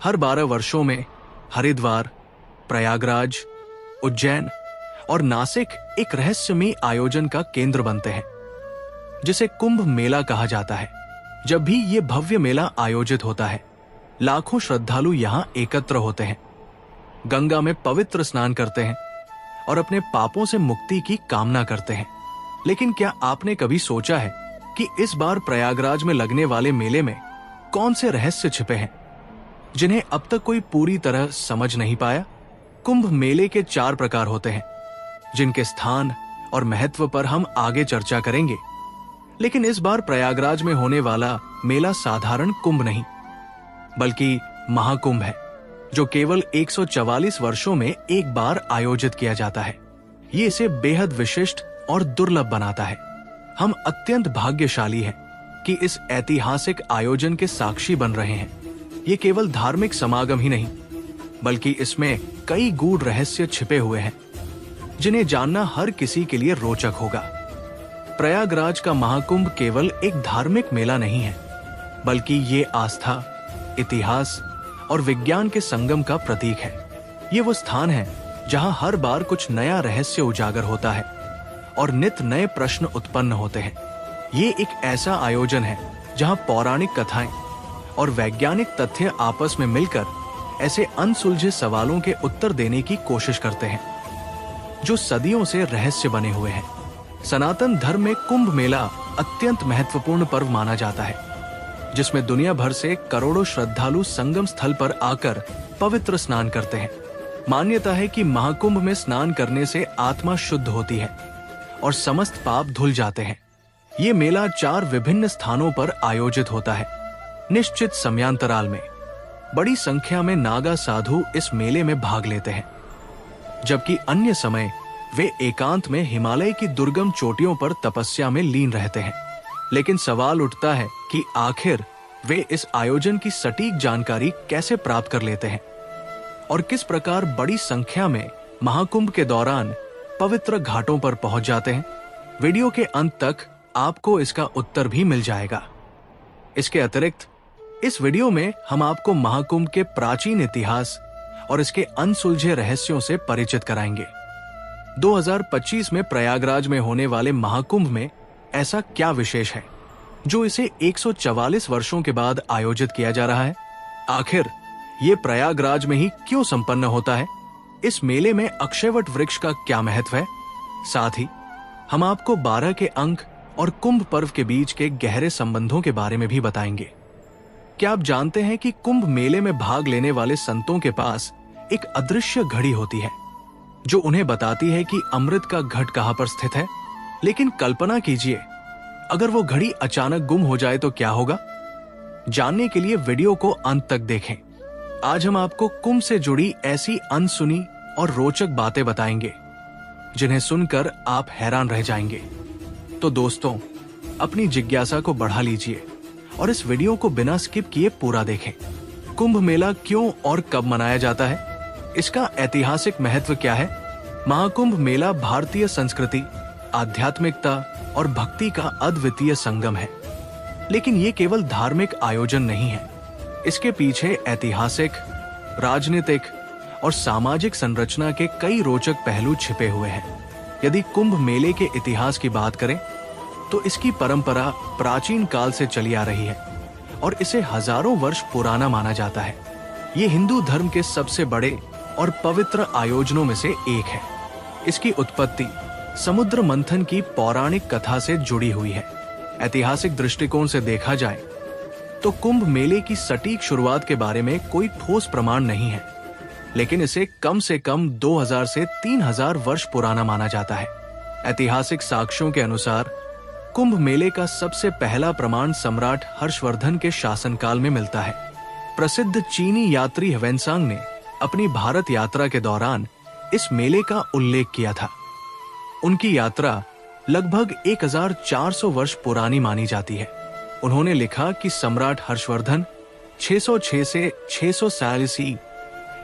हर 12 वर्षों में हरिद्वार, प्रयागराज, उज्जैन और नासिक एक रहस्यमयी आयोजन का केंद्र बनते हैं, जिसे कुंभ मेला कहा जाता है। जब भी ये भव्य मेला आयोजित होता है, लाखों श्रद्धालु यहां एकत्र होते हैं, गंगा में पवित्र स्नान करते हैं और अपने पापों से मुक्ति की कामना करते हैं। लेकिन क्या आपने कभी सोचा है कि इस बार प्रयागराज में लगने वाले मेले में कौन से रहस्य छिपे हैं, जिन्हें अब तक कोई पूरी तरह समझ नहीं पाया? कुंभ मेले के 4 प्रकार होते हैं, जिनके स्थान और महत्व पर हम आगे चर्चा करेंगे। लेकिन इस बार प्रयागराज में होने वाला मेला साधारण कुंभ नहीं, बल्कि महाकुंभ है, जो केवल 144 वर्षों में एक बार आयोजित किया जाता है। ये इसे बेहद विशिष्ट और दुर्लभ बनाता है। हम अत्यंत भाग्यशाली हैं कि इस ऐतिहासिक आयोजन के साक्षी बन रहे हैं। ये केवल धार्मिक समागम ही नहीं, बल्कि इसमें कई गूढ़ रहस्य छिपे हुए हैं, जिन्हें जानना हर किसी के लिए रोचक होगा। प्रयागराज का महाकुंभ केवल एक धार्मिक मेला नहीं है, बल्कि ये आस्था, इतिहास और विज्ञान के संगम का प्रतीक है। ये वो स्थान है जहां हर बार कुछ नया रहस्य उजागर होता है और नित नए प्रश्न उत्पन्न होते हैं। ये एक ऐसा आयोजन है जहां पौराणिक कथाएं और वैज्ञानिक तथ्य आपस में मिलकर ऐसे अनसुलझे सवालों के उत्तर देने की कोशिश करते हैं, जो सदियों से रहस्य बने हुए हैं। सनातन धर्म में कुंभ मेला अत्यंत महत्वपूर्ण पर्व माना जाता है, जिसमें दुनिया भर से करोड़ों श्रद्धालु संगम स्थल पर आकर पवित्र स्नान करते हैं। मान्यता है कि महाकुंभ में स्नान करने से आत्मा शुद्ध होती है और समस्त पाप धुल जाते हैं। ये मेला 4 विभिन्न स्थानों पर आयोजित होता है। निश्चित समयांतराल में बड़ी संख्या में नागा साधु इस मेले में भाग लेते हैं, जबकि अन्य समय वे एकांत में हिमालय की दुर्गम चोटियों पर तपस्या में लीन रहते हैं। लेकिन सवाल उठता है कि आखिर वे इस आयोजन की सटीक जानकारी कैसे प्राप्त कर लेते हैं और किस प्रकार बड़ी संख्या में महाकुंभ के दौरान पवित्र घाटों पर पहुंच जाते हैं। वीडियो के अंत तक आपको इसका उत्तर भी मिल जाएगा। इसके अतिरिक्त इस वीडियो में हम आपको महाकुंभ के प्राचीन इतिहास और इसके अनसुलझे रहस्यों से परिचित कराएंगे। 2025 में प्रयागराज में होने वाले महाकुंभ में ऐसा क्या विशेष है जो इसे 144 वर्षों के बाद आयोजित किया जा रहा है? आखिर ये प्रयागराज में ही क्यों संपन्न होता है? इस मेले में अक्षयवट वृक्ष का क्या महत्व है? साथ ही हम आपको 12 के अंक और कुंभ पर्व के बीच के गहरे संबंधों के बारे में भी बताएंगे। क्या आप जानते हैं कि कुंभ मेले में भाग लेने वाले संतों के पास एक अदृश्य घड़ी होती है, जो उन्हें बताती है कि अमृत का घट कहां पर स्थित है? लेकिन कल्पना कीजिए, अगर वो घड़ी अचानक गुम हो जाए तो क्या होगा? जानने के लिए वीडियो को अंत तक देखें। आज हम आपको कुंभ से जुड़ी ऐसी अनसुनी और रोचक बातें बताएंगे, जिन्हें सुनकर आप हैरान रह जाएंगे। तो दोस्तों, अपनी जिज्ञासा को बढ़ा लीजिए और इस वीडियो को बिना स्किप किए पूरा देखें। कुंभ मेला क्यों और कब मनाया जाता है? इसका ऐतिहासिक महत्व क्या है? महाकुंभ मेला भारतीय संस्कृति, आध्यात्मिकता और भक्ति का अद्वितीय संगम है। लेकिन ये केवल धार्मिक आयोजन नहीं है। इसके पीछे ऐतिहासिक, राजनीतिक और सामाजिक संरचना के कई रोचक पहलू छिपे हुए हैं। यदि कुंभ मेले के इतिहास की बात करें तो इसकी परंपरा प्राचीन काल से चली आ रही है और इसे हजारों वर्ष पुराना माना जाता है। ये हिंदू धर्म के सबसे बड़े और पवित्र आयोजनों में से एक है। इसकी उत्पत्ति समुद्र मंथन की पौराणिक कथा से जुड़ी हुई है। ऐतिहासिक दृष्टिकोण से देखा जाए तो कुंभ मेले की सटीक शुरुआत के बारे में कोई ठोस प्रमाण नहीं है, लेकिन इसे कम से कम 2000 से 3000 वर्ष पुराना माना जाता है। ऐतिहासिक साक्ष्यों के अनुसार कुंभ मेले का सबसे पहला प्रमाण सम्राट हर्षवर्धन के शासनकाल में मिलता है। प्रसिद्ध चीनी यात्री ह्वेनसांग ने अपनी भारत यात्रा के दौरान इस मेले का उल्लेख किया था। उनकी यात्रा लगभग 1400 वर्ष पुरानी मानी जाती है। उन्होंने लिखा कि सम्राट हर्षवर्धन 606 से 647 ईस्वी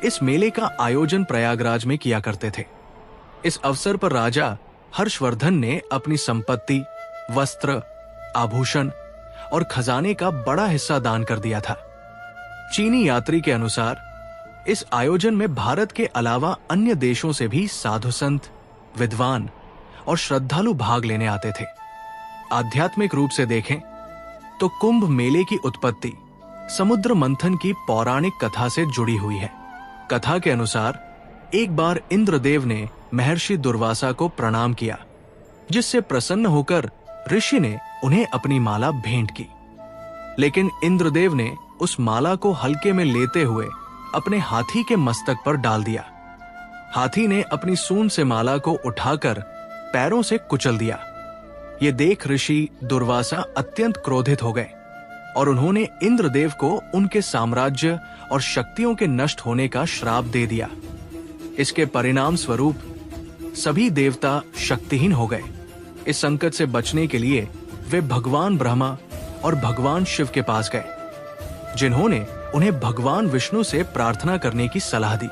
इस मेले का आयोजन प्रयागराज में किया करते थे। इस अवसर पर राजा हर्षवर्धन ने अपनी संपत्ति, वस्त्र, आभूषण और खजाने का बड़ा हिस्सा दान कर दिया था। चीनी यात्री के अनुसार इस आयोजन में भारत के अलावा अन्य देशों से भी साधु संत, विद्वान और श्रद्धालु भाग लेने आते थे। आध्यात्मिक रूप से देखें तो कुंभ मेले की उत्पत्ति समुद्र मंथन की पौराणिक कथा से जुड़ी हुई है। कथा के अनुसार एक बार इंद्रदेव ने महर्षि दुर्वासा को प्रणाम किया, जिससे प्रसन्न होकर ऋषि ने उन्हें अपनी माला भेंट की। लेकिन इंद्रदेव ने उस माला को हल्के में लेते हुए अपने हाथी के मस्तक पर डाल दिया। हाथी ने अपनी सूंड से माला को उठाकर पैरों से कुचल दिया। ये देख ऋषि दुर्वासा अत्यंत क्रोधित हो गए और उन्होंने इंद्रदेव को उनके साम्राज्य और शक्तियों के नष्ट होने का श्राप दे दिया। इसके परिणाम स्वरूप सभी देवता शक्तिहीन हो गए। इस संकट से बचने के लिए वे भगवान ब्रह्मा और भगवान शिव के पास गए, जिन्होंने उन्हें भगवान विष्णु से प्रार्थना करने की सलाह दी।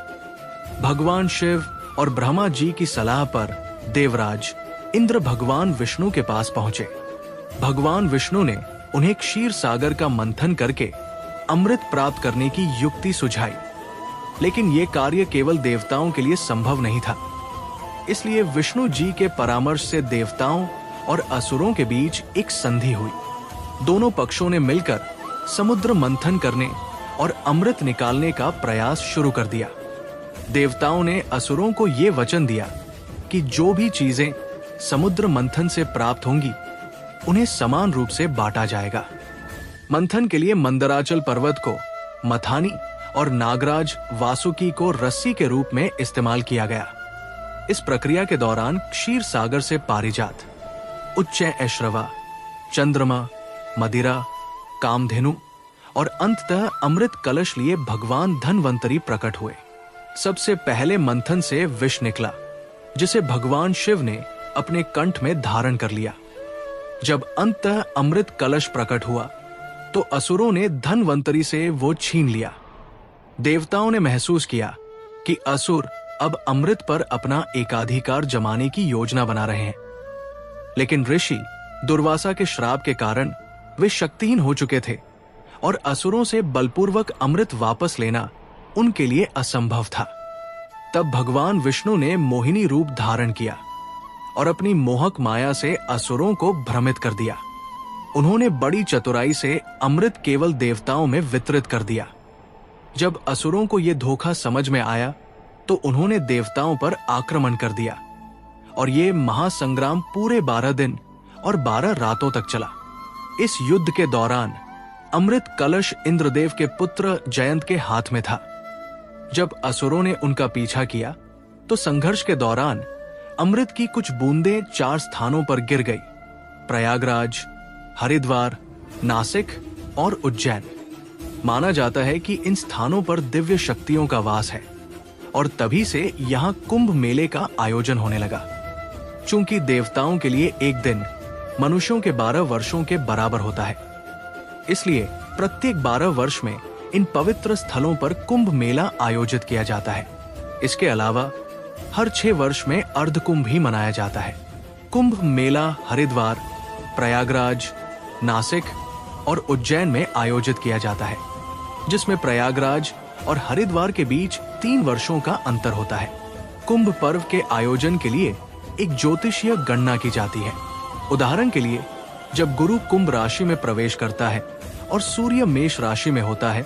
भगवान शिव और ब्रह्मा जी की सलाह पर देवराज इंद्र भगवान विष्णु के पास पहुंचे। भगवान विष्णु ने उन्हें क्षीर सागर का मंथन करके अमृत प्राप्त करने की युक्ति सुझाई, लेकिन यह कार्य केवल देवताओं के लिए संभव नहीं था। इसलिए विष्णु जी के परामर्श से देवताओं और असुरों के बीच एक संधि हुई। दोनों पक्षों ने मिलकर समुद्र मंथन करने और अमृत निकालने का प्रयास शुरू कर दिया। देवताओं ने असुरों को यह वचन दिया कि जो भी चीजें समुद्र मंथन से प्राप्त होंगी उन्हें समान रूप से बांटा जाएगा। मंथन के लिए मंदराचल पर्वत को मथानी और नागराज वासुकी को रस्सी के रूप में इस्तेमाल किया गया। इस प्रक्रिया के दौरान क्षीर सागर से पारिजात, उच्च ऐश्रवा, चंद्रमा, मदिरा, कामधेनु और अंततः अमृत कलश लिए भगवान धन्वंतरी प्रकट हुए। सबसे पहले मंथन से विष निकला, जिसे भगवान शिव ने अपने कंठ में धारण कर लिया। जब अंततः अमृत कलश प्रकट हुआ तो असुरों ने धन्वंतरी से वो छीन लिया। देवताओं ने महसूस किया कि असुर अब अमृत पर अपना एकाधिकार जमाने की योजना बना रहे हैं, लेकिन ऋषि दुर्वासा के श्राप के कारण वे शक्तिहीन हो चुके थे और असुरों से बलपूर्वक अमृत वापस लेना उनके लिए असंभव था। तब भगवान विष्णु ने मोहिनी रूप धारण किया और अपनी मोहक माया से असुरों को भ्रमित कर दिया। उन्होंने बड़ी चतुराई से अमृत केवल देवताओं में वितरित कर दिया। जब असुरों को यह धोखा समझ में आया तो उन्होंने देवताओं पर आक्रमण कर दिया और ये महासंग्राम पूरे 12 दिन और 12 रातों तक चला। इस युद्ध के दौरान अमृत कलश इंद्रदेव के पुत्र जयंत के हाथ में था। जब असुरों ने उनका पीछा किया तो संघर्ष के दौरान अमृत की कुछ बूंदें 4 स्थानों पर गिर गई: प्रयागराज, हरिद्वार, नासिक और उज्जैन। माना जाता है कि इन स्थानों पर दिव्य शक्तियों का वास है और तभी से यहाँ कुंभ मेले का आयोजन होने लगा। चूंकि देवताओं के लिए एक दिन मनुष्यों के 12 वर्षों के बराबर होता है, इसलिए प्रत्येक 12 वर्ष में इन पवित्र स्थलों पर कुंभ मेला आयोजित किया जाता है। इसके अलावा हर 6 वर्ष में अर्धकुंभ भी मनाया जाता है। कुंभ मेला हरिद्वार, प्रयागराज, नासिक और उज्जैन में आयोजित किया जाता है, जिसमें प्रयागराज और हरिद्वार के बीच 3 वर्षों का अंतर होता है। कुंभ पर्व के आयोजन के लिए एक ज्योतिषीय गणना की जाती है। उदाहरण के लिए, जब गुरु कुंभ राशि में प्रवेश करता है और सूर्य मेष राशि में होता है,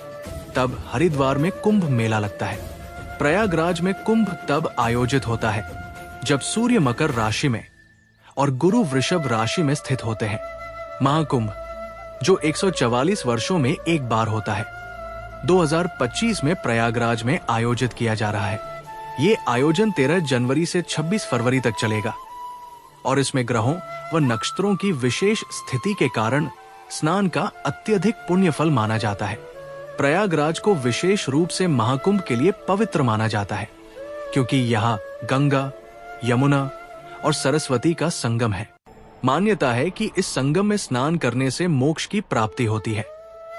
तब हरिद्वार में कुंभ मेला लगता है। प्रयागराज में कुंभ तब आयोजित होता है जब सूर्य मकर राशि में और गुरु वृषभ राशि में स्थित होते हैं। महाकुंभ, जो 144 वर्षों में एक बार होता है, 2025 में प्रयागराज में आयोजित किया जा रहा है। ये आयोजन 13 जनवरी से 26 फरवरी तक चलेगा और इसमें ग्रहों व नक्षत्रों की विशेष स्थिति के कारण स्नान का अत्यधिक पुण्य फल माना जाता है। प्रयागराज को विशेष रूप से महाकुंभ के लिए पवित्र माना जाता है, क्योंकि यहाँ गंगा, यमुना और सरस्वती का संगम है। मान्यता है कि इस संगम में स्नान करने से मोक्ष की प्राप्ति होती है।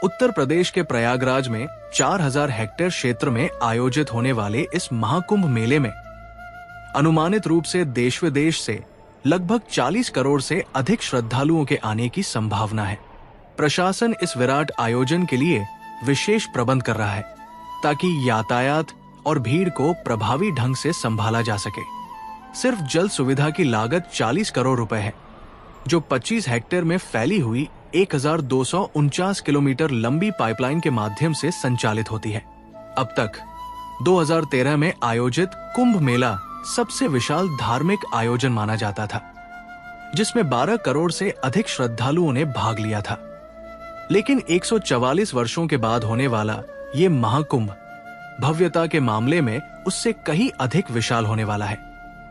उत्तर प्रदेश के प्रयागराज में 4000 हेक्टेयर क्षेत्र में आयोजित होने वाले इस महाकुंभ मेले में अनुमानित रूप से देश विदेश से लगभग 40 करोड़ से अधिक श्रद्धालुओं के आने की संभावना है। प्रशासन इस विराट आयोजन के लिए विशेष प्रबंध कर रहा है ताकि यातायात और भीड़ को प्रभावी ढंग से संभाला जा सके। सिर्फ जल सुविधा की लागत 40 करोड़ रुपए है, जो 25 हेक्टेयर में फैली हुई 1249 किलोमीटर लंबी पाइपलाइन के माध्यम से संचालित होती है। अब तक 2013 में आयोजित कुंभ मेला सबसे विशाल धार्मिक आयोजन माना जाता था, जिसमें 12 करोड़ से अधिक श्रद्धालुओं ने भाग लिया था। लेकिन 144 वर्षों के बाद होने वाला ये महाकुंभ भव्यता के मामले में उससे कहीं अधिक विशाल होने वाला है।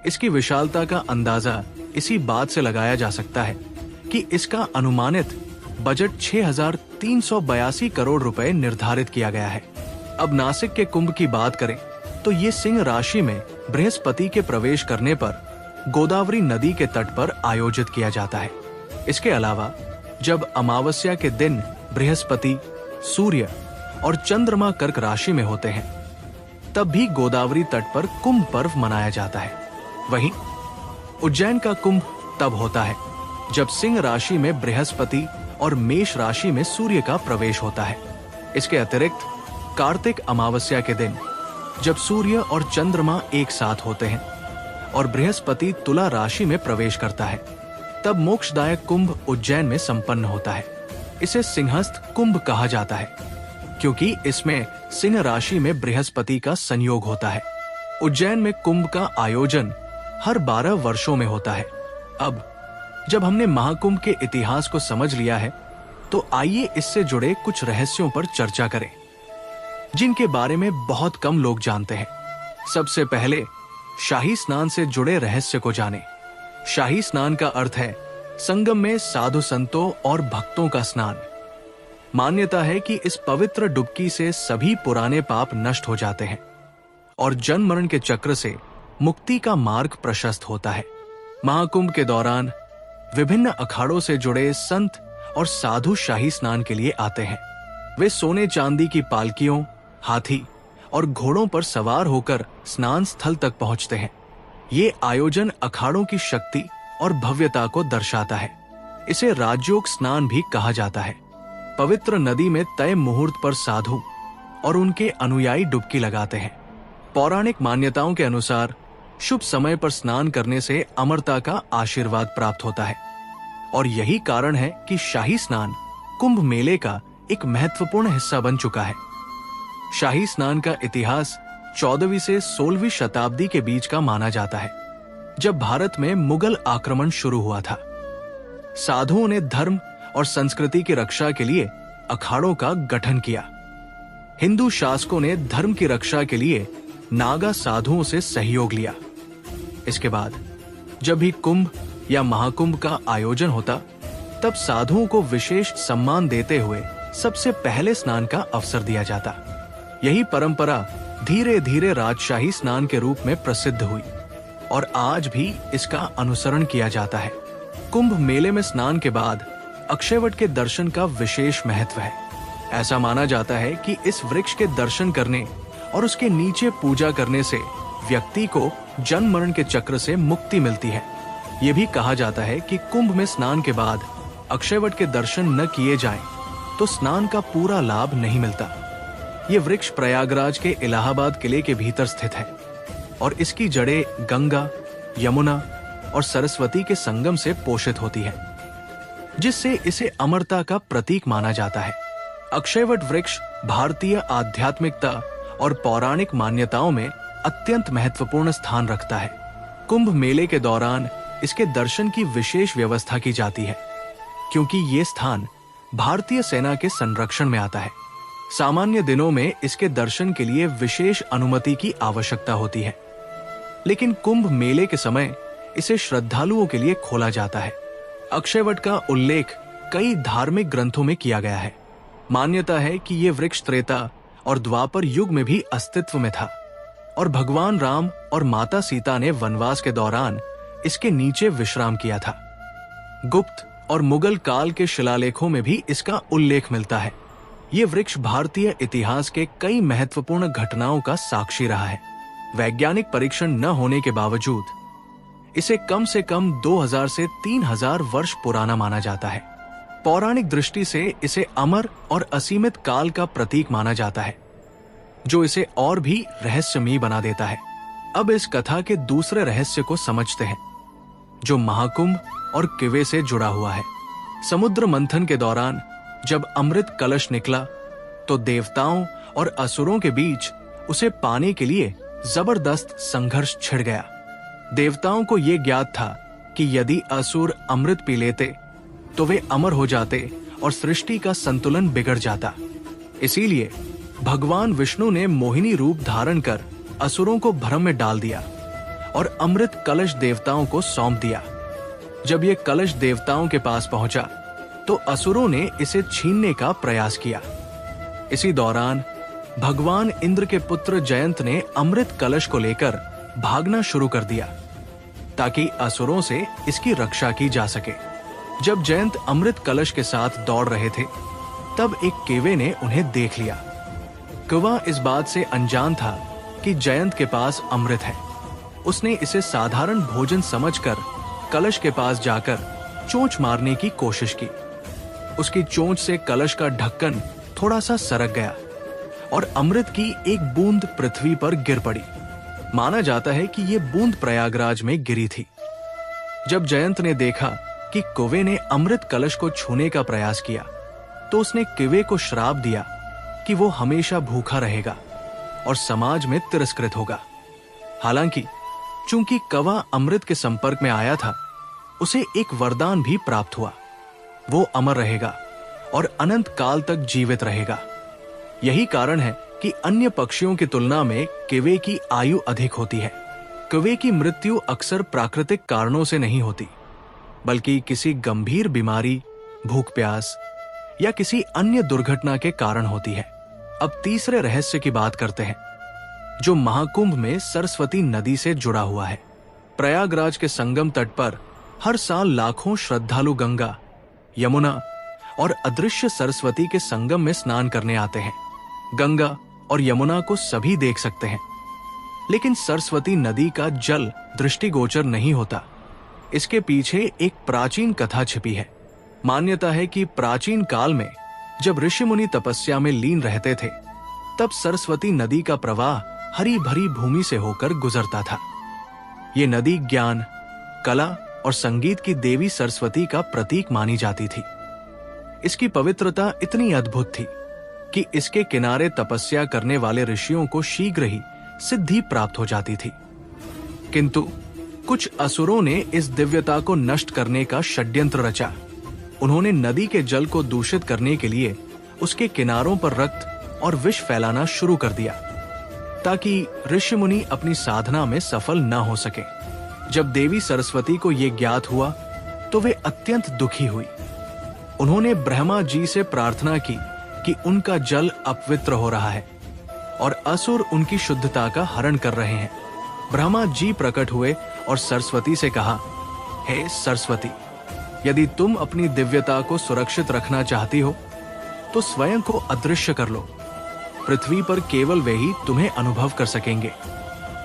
इसकी विशालता का अंदाजा इसी बात से लगाया जा सकता है कि इसका अनुमानित बजट 6,382 करोड़ रुपए निर्धारित किया गया है। अब नासिक के कुंभ की बात करें तो ये सिंह राशि में बृहस्पति के प्रवेश करने पर गोदावरी नदी के तट पर आयोजित किया जाता है। इसके अलावा जब अमावस्या के दिन बृहस्पति, सूर्य और चंद्रमा कर्क राशि में होते हैं, तब भी गोदावरी तट पर कुंभ पर्व मनाया जाता है। वहीं उज्जैन का कुंभ तब होता है जब सिंह राशि में बृहस्पति और मेष राशि में सूर्य का प्रवेश होता है। इसके अतिरिक्त कार्तिक अमावस्या के दिन जब सूर्य और चंद्रमा एक साथ होते हैं और बृहस्पति तुला राशि में प्रवेश करता है, तब मोक्षदायक कुंभ उज्जैन में संपन्न होता है। इसे सिंहस्थ कुंभ कहा जाता है क्योंकि इसमें सिंह राशि में बृहस्पति का संयोग होता है। उज्जैन में कुंभ का आयोजन हर 12 वर्षों में होता है। अब जब हमने महाकुंभ के इतिहास को समझ लिया है, तो आइए इससे जुड़े कुछ रहस्यों पर चर्चा करें, जिनके बारे में बहुत कम लोग जानते हैं। सबसे पहले शाही स्नान से जुड़े रहस्य को जानें। शाही स्नान का अर्थ है संगम में साधु संतों और भक्तों का स्नान। मान्यता है कि इस पवित्र डुबकी से सभी पुराने पाप नष्ट हो जाते हैं और जन्म मरण के चक्र से मुक्ति का मार्ग प्रशस्त होता है। महाकुंभ के दौरान विभिन्न अखाड़ों से जुड़े संत और साधु शाही स्नान के लिए आते हैं। वे सोने चांदी की पालकियों, हाथी और घोड़ों पर सवार होकर स्नान स्थल तक पहुंचते हैं। ये आयोजन अखाड़ों की शक्ति और भव्यता को दर्शाता है। इसे राजयोग स्नान भी कहा जाता है। पवित्र नदी में तय मुहूर्त पर साधु और उनके अनुयायी डुबकी लगाते हैं। पौराणिक मान्यताओं के अनुसार शुभ समय पर स्नान करने से अमरता का आशीर्वाद प्राप्त होता है और यही कारण है कि शाही स्नान कुंभ मेले का एक महत्वपूर्ण हिस्सा बन चुका है। शाही स्नान का इतिहास 14वीं से 16वीं शताब्दी के बीच का माना जाता है, जब भारत में मुगल आक्रमण शुरू हुआ था। साधुओं ने धर्म और संस्कृति की रक्षा के लिए अखाड़ों का गठन किया। हिंदू शासकों ने धर्म की रक्षा के लिए नागा साधुओं से सहयोग लिया। इसके बाद जब भी कुंभ या महाकुंभ का आयोजन होता, तब साधुओं को विशेष सम्मान देते हुए सबसे पहले स्नान का अवसर दिया जाता। यही परंपरा धीरे धीरे राजशाही स्नान के रूप में प्रसिद्ध हुई और आज भी इसका अनुसरण किया जाता है। कुंभ मेले में स्नान के बाद अक्षयवट के दर्शन का विशेष महत्व है। ऐसा माना जाता है कि इस वृक्ष के दर्शन करने और उसके नीचे पूजा करने से व्यक्ति को जन्म मरण के चक्र से मुक्ति मिलती है। ये भी कहा जाता है कि कुंभ में स्नान के बाद अक्षयवट के दर्शन न किए जाएं, तो स्नान का पूरा लाभ नहीं मिलता। ये वृक्ष प्रयागराज के इलाहाबाद किले के भीतर स्थित है और इसकी जड़ें गंगा, यमुना और सरस्वती के संगम से पोषित होती है, जिससे इसे अमरता का प्रतीक माना जाता है। अक्षयवट वृक्ष भारतीय आध्यात्मिकता और पौराणिक मान्यताओं में अत्यंत महत्वपूर्ण स्थान रखता है। कुंभ मेले के दौरान इसके दर्शन की विशेष व्यवस्था की जाती है, क्योंकि ये स्थान भारतीय सेना के संरक्षण में आता है। सामान्य दिनों में इसके दर्शन के लिए विशेष अनुमति की आवश्यकता होती है, लेकिन कुंभ मेले के समय इसे श्रद्धालुओं के लिए खोला जाता है। अक्षयवट का उल्लेख कई धार्मिक ग्रंथों में किया गया है। मान्यता है कि ये वृक्ष त्रेता और द्वापर युग में भी अस्तित्व में था और भगवान राम और माता सीता ने वनवास के दौरान इसके नीचे विश्राम किया था। गुप्त और मुगल काल के शिलालेखों में भी इसका उल्लेख मिलता है। ये वृक्ष भारतीय इतिहास के कई महत्वपूर्ण घटनाओं का साक्षी रहा है। वैज्ञानिक परीक्षण न होने के बावजूद इसे कम से कम 2000 से 3000 वर्ष पुराना माना जाता है। पौराणिक दृष्टि से इसे अमर और असीमित काल का प्रतीक माना जाता है, जो इसे और भी रहस्यमयी बना देता है। अब इस कथा के दूसरे रहस्य को समझते हैं, जो महाकुंभ और किवे से जुड़ा हुआ है। समुद्र मंथन के दौरान जब अमृत कलश निकला तो देवताओं और असुरों के बीच उसे पाने के लिए जबरदस्त संघर्ष छिड़ गया। देवताओं को यह ज्ञात था कि यदि असुर अमृत पी लेते तो वे अमर हो जाते और सृष्टि का संतुलन बिगड़ जाता। इसीलिए भगवान विष्णु ने मोहिनी रूप धारण कर असुरों को भ्रम में डाल दिया और अमृत कलश देवताओं को सौंप दिया। जब यह कलश देवताओं के पास पहुंचा तो असुरों ने इसे छीनने का प्रयास किया। इसी दौरान भगवान इंद्र के पुत्र जयंत ने अमृत कलश को लेकर भागना शुरू कर दिया ताकि असुरों से इसकी रक्षा की जा सके। जब जयंत अमृत कलश के साथ दौड़ रहे थे तब एक केवे ने उन्हें देख लिया। कौवा इस बात से अनजान था कि जयंत के पास अमृत है। उसने इसे साधारण भोजन समझकर कलश के पास जाकर चोंच मारने की कोशिश की। उसकी चोंच से कलश का ढक्कन थोड़ा सा सरक गया और अमृत की एक बूंद पृथ्वी पर गिर पड़ी। माना जाता है कि यह बूंद प्रयागराज में गिरी थी। जब जयंत ने देखा कि कौवे ने अमृत कलश को छूने का प्रयास किया तो उसने कौवे को श्राप दिया कि वो हमेशा भूखा रहेगा और समाज में तिरस्कृत होगा। हालांकि चूंकि कौवा अमृत के संपर्क में आया था, उसे एक वरदान भी प्राप्त हुआ। वो अमर रहेगा और अनंत काल तक जीवित रहेगा। यही कारण है कि अन्य पक्षियों की तुलना में कौवे की आयु अधिक होती है। कौवे की मृत्यु अक्सर प्राकृतिक कारणों से नहीं होती, बल्कि किसी गंभीर बीमारी, भूख प्यास या किसी अन्य दुर्घटना के कारण होती है। अब तीसरे रहस्य की बात करते हैं, जो महाकुंभ में सरस्वती नदी से जुड़ा हुआ है। प्रयागराज के संगम तट पर हर साल लाखों श्रद्धालु गंगा, यमुना और अदृश्य सरस्वती के संगम में स्नान करने आते हैं। गंगा और यमुना को सभी देख सकते हैं, लेकिन सरस्वती नदी का जल दृष्टिगोचर नहीं होता। इसके पीछे एक प्राचीन कथा छिपी है। मान्यता है कि प्राचीन काल में जब ऋषि मुनि तपस्या में लीन रहते थे, तब सरस्वती नदी का प्रवाह हरी भरी भूमि से होकर गुजरता था। ये नदी ज्ञान, कला और संगीत की देवी सरस्वती का प्रतीक मानी जाती थी। इसकी पवित्रता इतनी अद्भुत थी कि इसके किनारे तपस्या करने वाले ऋषियों को शीघ्र ही सिद्धि प्राप्त हो जाती थी। किंतु कुछ असुरों ने इस दिव्यता को नष्ट करने का षड्यंत्र रचा। उन्होंने नदी के जल को दूषित करने के लिए उसके किनारों पर रक्त और विष फैलाना शुरू कर दिया, ताकि ऋषि मुनि अपनी साधना में सफल न हो सके। जब देवी सरस्वती को यह ज्ञात हुआ तो वे अत्यंत दुखी हुई। उन्होंने ब्रह्मा जी से प्रार्थना की कि उनका जल अपवित्र हो रहा है और असुर उनकी शुद्धता का हरण कर रहे हैं। ब्रह्मा जी प्रकट हुए और सरस्वती से कहा, हे सरस्वती, यदि तुम अपनी दिव्यता को सुरक्षित रखना चाहती हो तो स्वयं को अदृश्य कर लो। पृथ्वी पर केवल वे ही तुम्हें अनुभव कर सकेंगे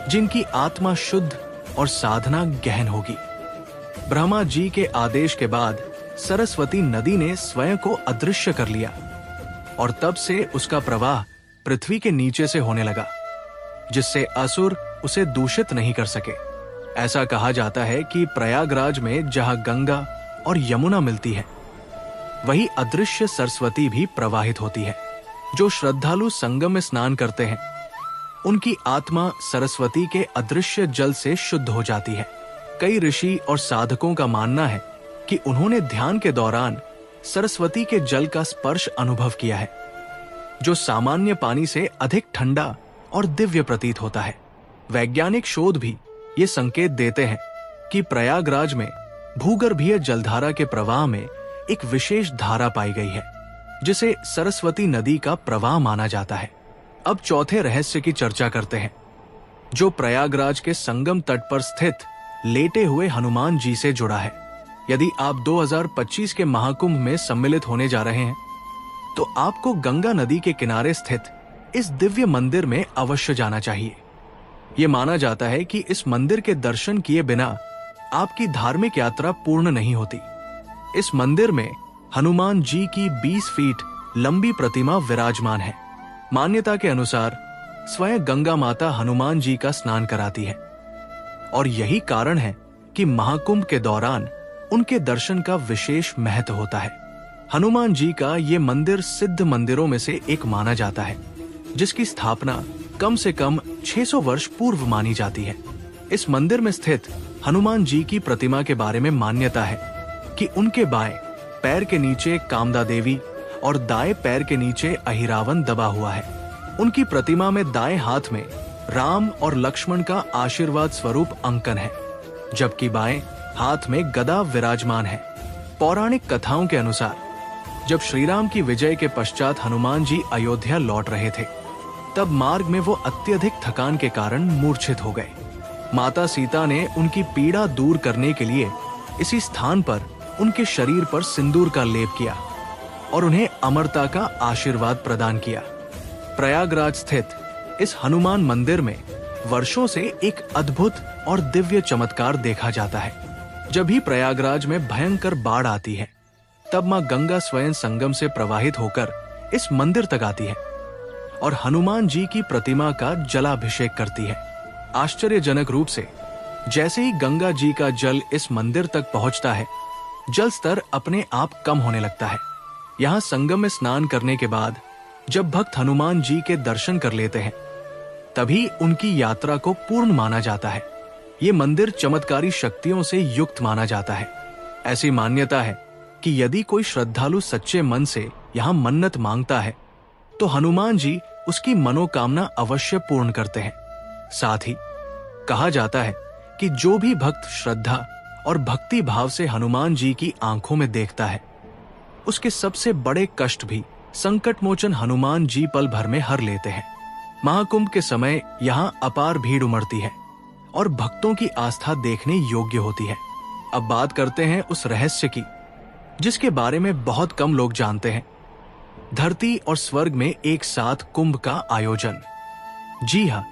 जिनकी आत्मा शुद्ध और साधना गहन होगी। ब्रह्मा जी के आदेश के बाद सरस्वती नदी ने स्वयं को अदृश्य कर लिया और तब से उसका प्रवाह पृथ्वी के नीचे से होने लगा, जिससे असुर उसे दूषित नहीं कर सके। ऐसा कहा जाता है कि प्रयागराज में जहां गंगा और यमुना मिलती है, वही अदृश्य सरस्वती भी प्रवाहित होती है। जो श्रद्धालु संगम में स्नान करते हैं, उनकी आत्मा सरस्वती के अदृश्य जल से शुद्ध हो जाती है। कई ऋषि और साधकों का मानना है कि उन्होंने ध्यान के दौरान सरस्वती के जल का स्पर्श अनुभव किया है, जो सामान्य पानी से अधिक ठंडा और दिव्य प्रतीत होता है। वैज्ञानिक शोध भी ये संकेत देते हैं कि प्रयागराज में भूगर्भीय जलधारा के प्रवाह में एक विशेष धारा पाई गई है, जिसे सरस्वती नदी का प्रवाह माना जाता है। अब चौथे रहस्य की चर्चा करते हैं, जो प्रयागराज के संगम तट पर स्थित लेटे हुए हनुमान जी से जुड़ा है। यदि आप 2025 के महाकुंभ में सम्मिलित होने जा रहे हैं, तो आपको गंगा नदी के किनारे स्थित इस दिव्य मंदिर में अवश्य जाना चाहिए। यह माना जाता है कि इस मंदिर के दर्शन किए बिना आपकी धार्मिक यात्रा पूर्ण नहीं होती। इस मंदिर में हनुमान जी की 20 फीट लंबी प्रतिमा विराजमान है। मान्यता के अनुसार स्वयं गंगा माता हनुमान जी का स्नान कराती है और यही कारण है कि महाकुंभ के दौरान उनके दर्शन का विशेष महत्व होता है। हनुमान जी का ये मंदिर सिद्ध मंदिरों में से एक माना जाता है, जिसकी स्थापना कम से कम 600 वर्ष पूर्व मानी जाती है। इस मंदिर में स्थित हनुमान जी की प्रतिमा के बारे में मान्यता है कि उनके बाएं पैर के नीचे कामदा देवी और दाएं पैर के नीचे अहिरावण दबा हुआ है। उनकी प्रतिमा में दाएं हाथ में राम और लक्ष्मण का आशीर्वाद स्वरूप अंकन है, जबकि बाएं हाथ में गदा विराजमान है। पौराणिक कथाओं के अनुसार जब श्री राम की विजय के पश्चात हनुमान जी अयोध्या लौट रहे थे, तब मार्ग में वो अत्यधिक थकान के कारण मूर्छित हो गए। माता सीता ने उनकी पीड़ा दूर करने के लिए इसी स्थान पर उनके शरीर पर सिंदूर का लेप किया और उन्हें अमरता का आशीर्वाद प्रदान किया। प्रयागराज स्थित इस हनुमान मंदिर में वर्षों से एक अद्भुत और दिव्य चमत्कार देखा जाता है। जब भी प्रयागराज में भयंकर बाढ़ आती है, तब मां गंगा स्वयं संगम से प्रवाहित होकर इस मंदिर तक आती है और हनुमान जी की प्रतिमा का जलाभिषेक करती है। आश्चर्यजनक रूप से जैसे ही गंगा जी का जल इस मंदिर तक पहुंचता है, जल स्तर अपने आप कम होने लगता है। यहाँ संगम में स्नान करने के बाद जब भक्त हनुमान जी के दर्शन कर लेते हैं, तभी उनकी यात्रा को पूर्ण माना जाता है। ये मंदिर चमत्कारी शक्तियों से युक्त माना जाता है। ऐसी मान्यता है कि यदि कोई श्रद्धालु सच्चे मन से यहाँ मन्नत मांगता है, तो हनुमान जी उसकी मनोकामना अवश्य पूर्ण करते हैं। साथ ही कहा जाता है कि जो भी भक्त श्रद्धा और भक्ति भाव से हनुमान जी की आंखों में देखता है, उसके सबसे बड़े कष्ट भी संकट मोचन हनुमान जी पल भर में हर लेते हैं। महाकुंभ के समय यहाँ अपार भीड़ उमड़ती है और भक्तों की आस्था देखने योग्य होती है। अब बात करते हैं उस रहस्य की जिसके बारे में बहुत कम लोग जानते हैं। धरती और स्वर्ग में एक साथ कुंभ का आयोजन। जी हाँ,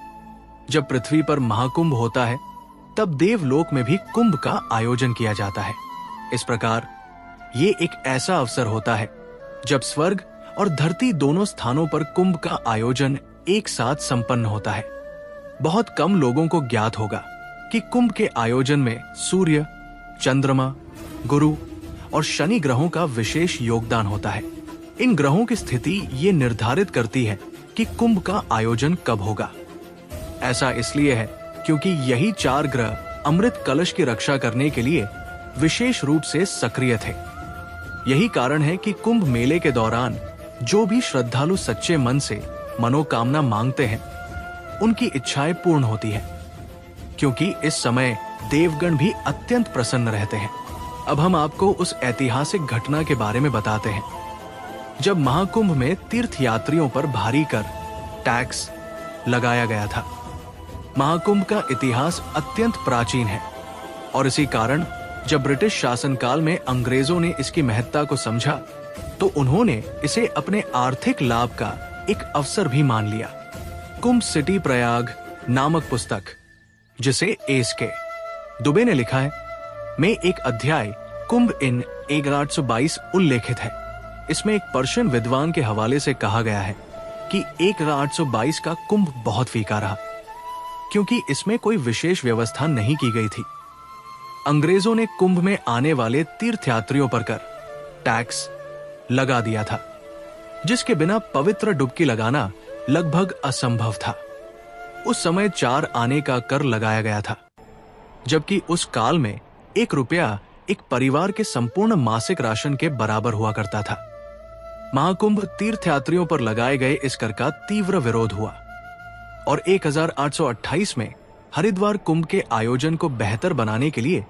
जब पृथ्वी पर महाकुंभ होता है, तब देवलोक में भी कुंभ का आयोजन किया जाता है। इस प्रकार ये एक ऐसा अवसर होता है जब स्वर्ग और धरती दोनों स्थानों पर कुंभ का आयोजन एक साथ संपन्न होता है। बहुत कम लोगों को ज्ञात होगा कि कुंभ के आयोजन में सूर्य, चंद्रमा, गुरु और शनि ग्रहों का विशेष योगदान होता है। इन ग्रहों की स्थिति ये निर्धारित करती है कि कुंभ का आयोजन कब होगा। ऐसा इसलिए है क्योंकि यही 4 ग्रह अमृत कलश की रक्षा करने के लिए विशेष रूप से सक्रिय थे। यही कारण है कि कुंभ मेले के दौरान जो भी श्रद्धालु सच्चे मन से मनोकामना मांगते हैं, उनकी इच्छाएं पूर्ण होती हैं, क्योंकि इस समय देवगण भी अत्यंत प्रसन्न रहते हैं। अब हम आपको उस ऐतिहासिक घटना के बारे में बताते हैं जब महाकुंभ में तीर्थयात्रियों पर भारी कर टैक्स लगाया गया था। महाकुंभ का इतिहास अत्यंत प्राचीन है और इसी कारण जब ब्रिटिश शासनकाल में अंग्रेजों ने इसकी महत्ता को समझा, तो उन्होंने इसे अपने आर्थिक लाभ का एक अवसर भी मान लिया। कुंभ सिटी प्रयाग नामक पुस्तक, जिसे एस.के. दुबे ने लिखा है, में एक अध्याय कुंभ इन 1822 उल्लेखित है। इसमें एक पर्शियन विद्वान के हवाले से कहा गया है कि 1822 का कुंभ बहुत फीका रहा, क्योंकि इसमें कोई विशेष व्यवस्था नहीं की गई थी। अंग्रेजों ने कुंभ में आने वाले तीर्थयात्रियों पर कर टैक्स लगा दिया था, जिसके बिना पवित्र डुबकी लगाना लगभग असंभव था। उस समय 4 आने का कर लगाया गया था, जबकि उस काल में 1 रुपया एक परिवार के संपूर्ण मासिक राशन के बराबर हुआ करता था। महाकुंभ तीर्थयात्रियों पर लगाए गए इस कर का तीव्र विरोध हुआ और 1828 में हरिद्वार कुंभ के आयोजन को बेहतर बनाने के लिए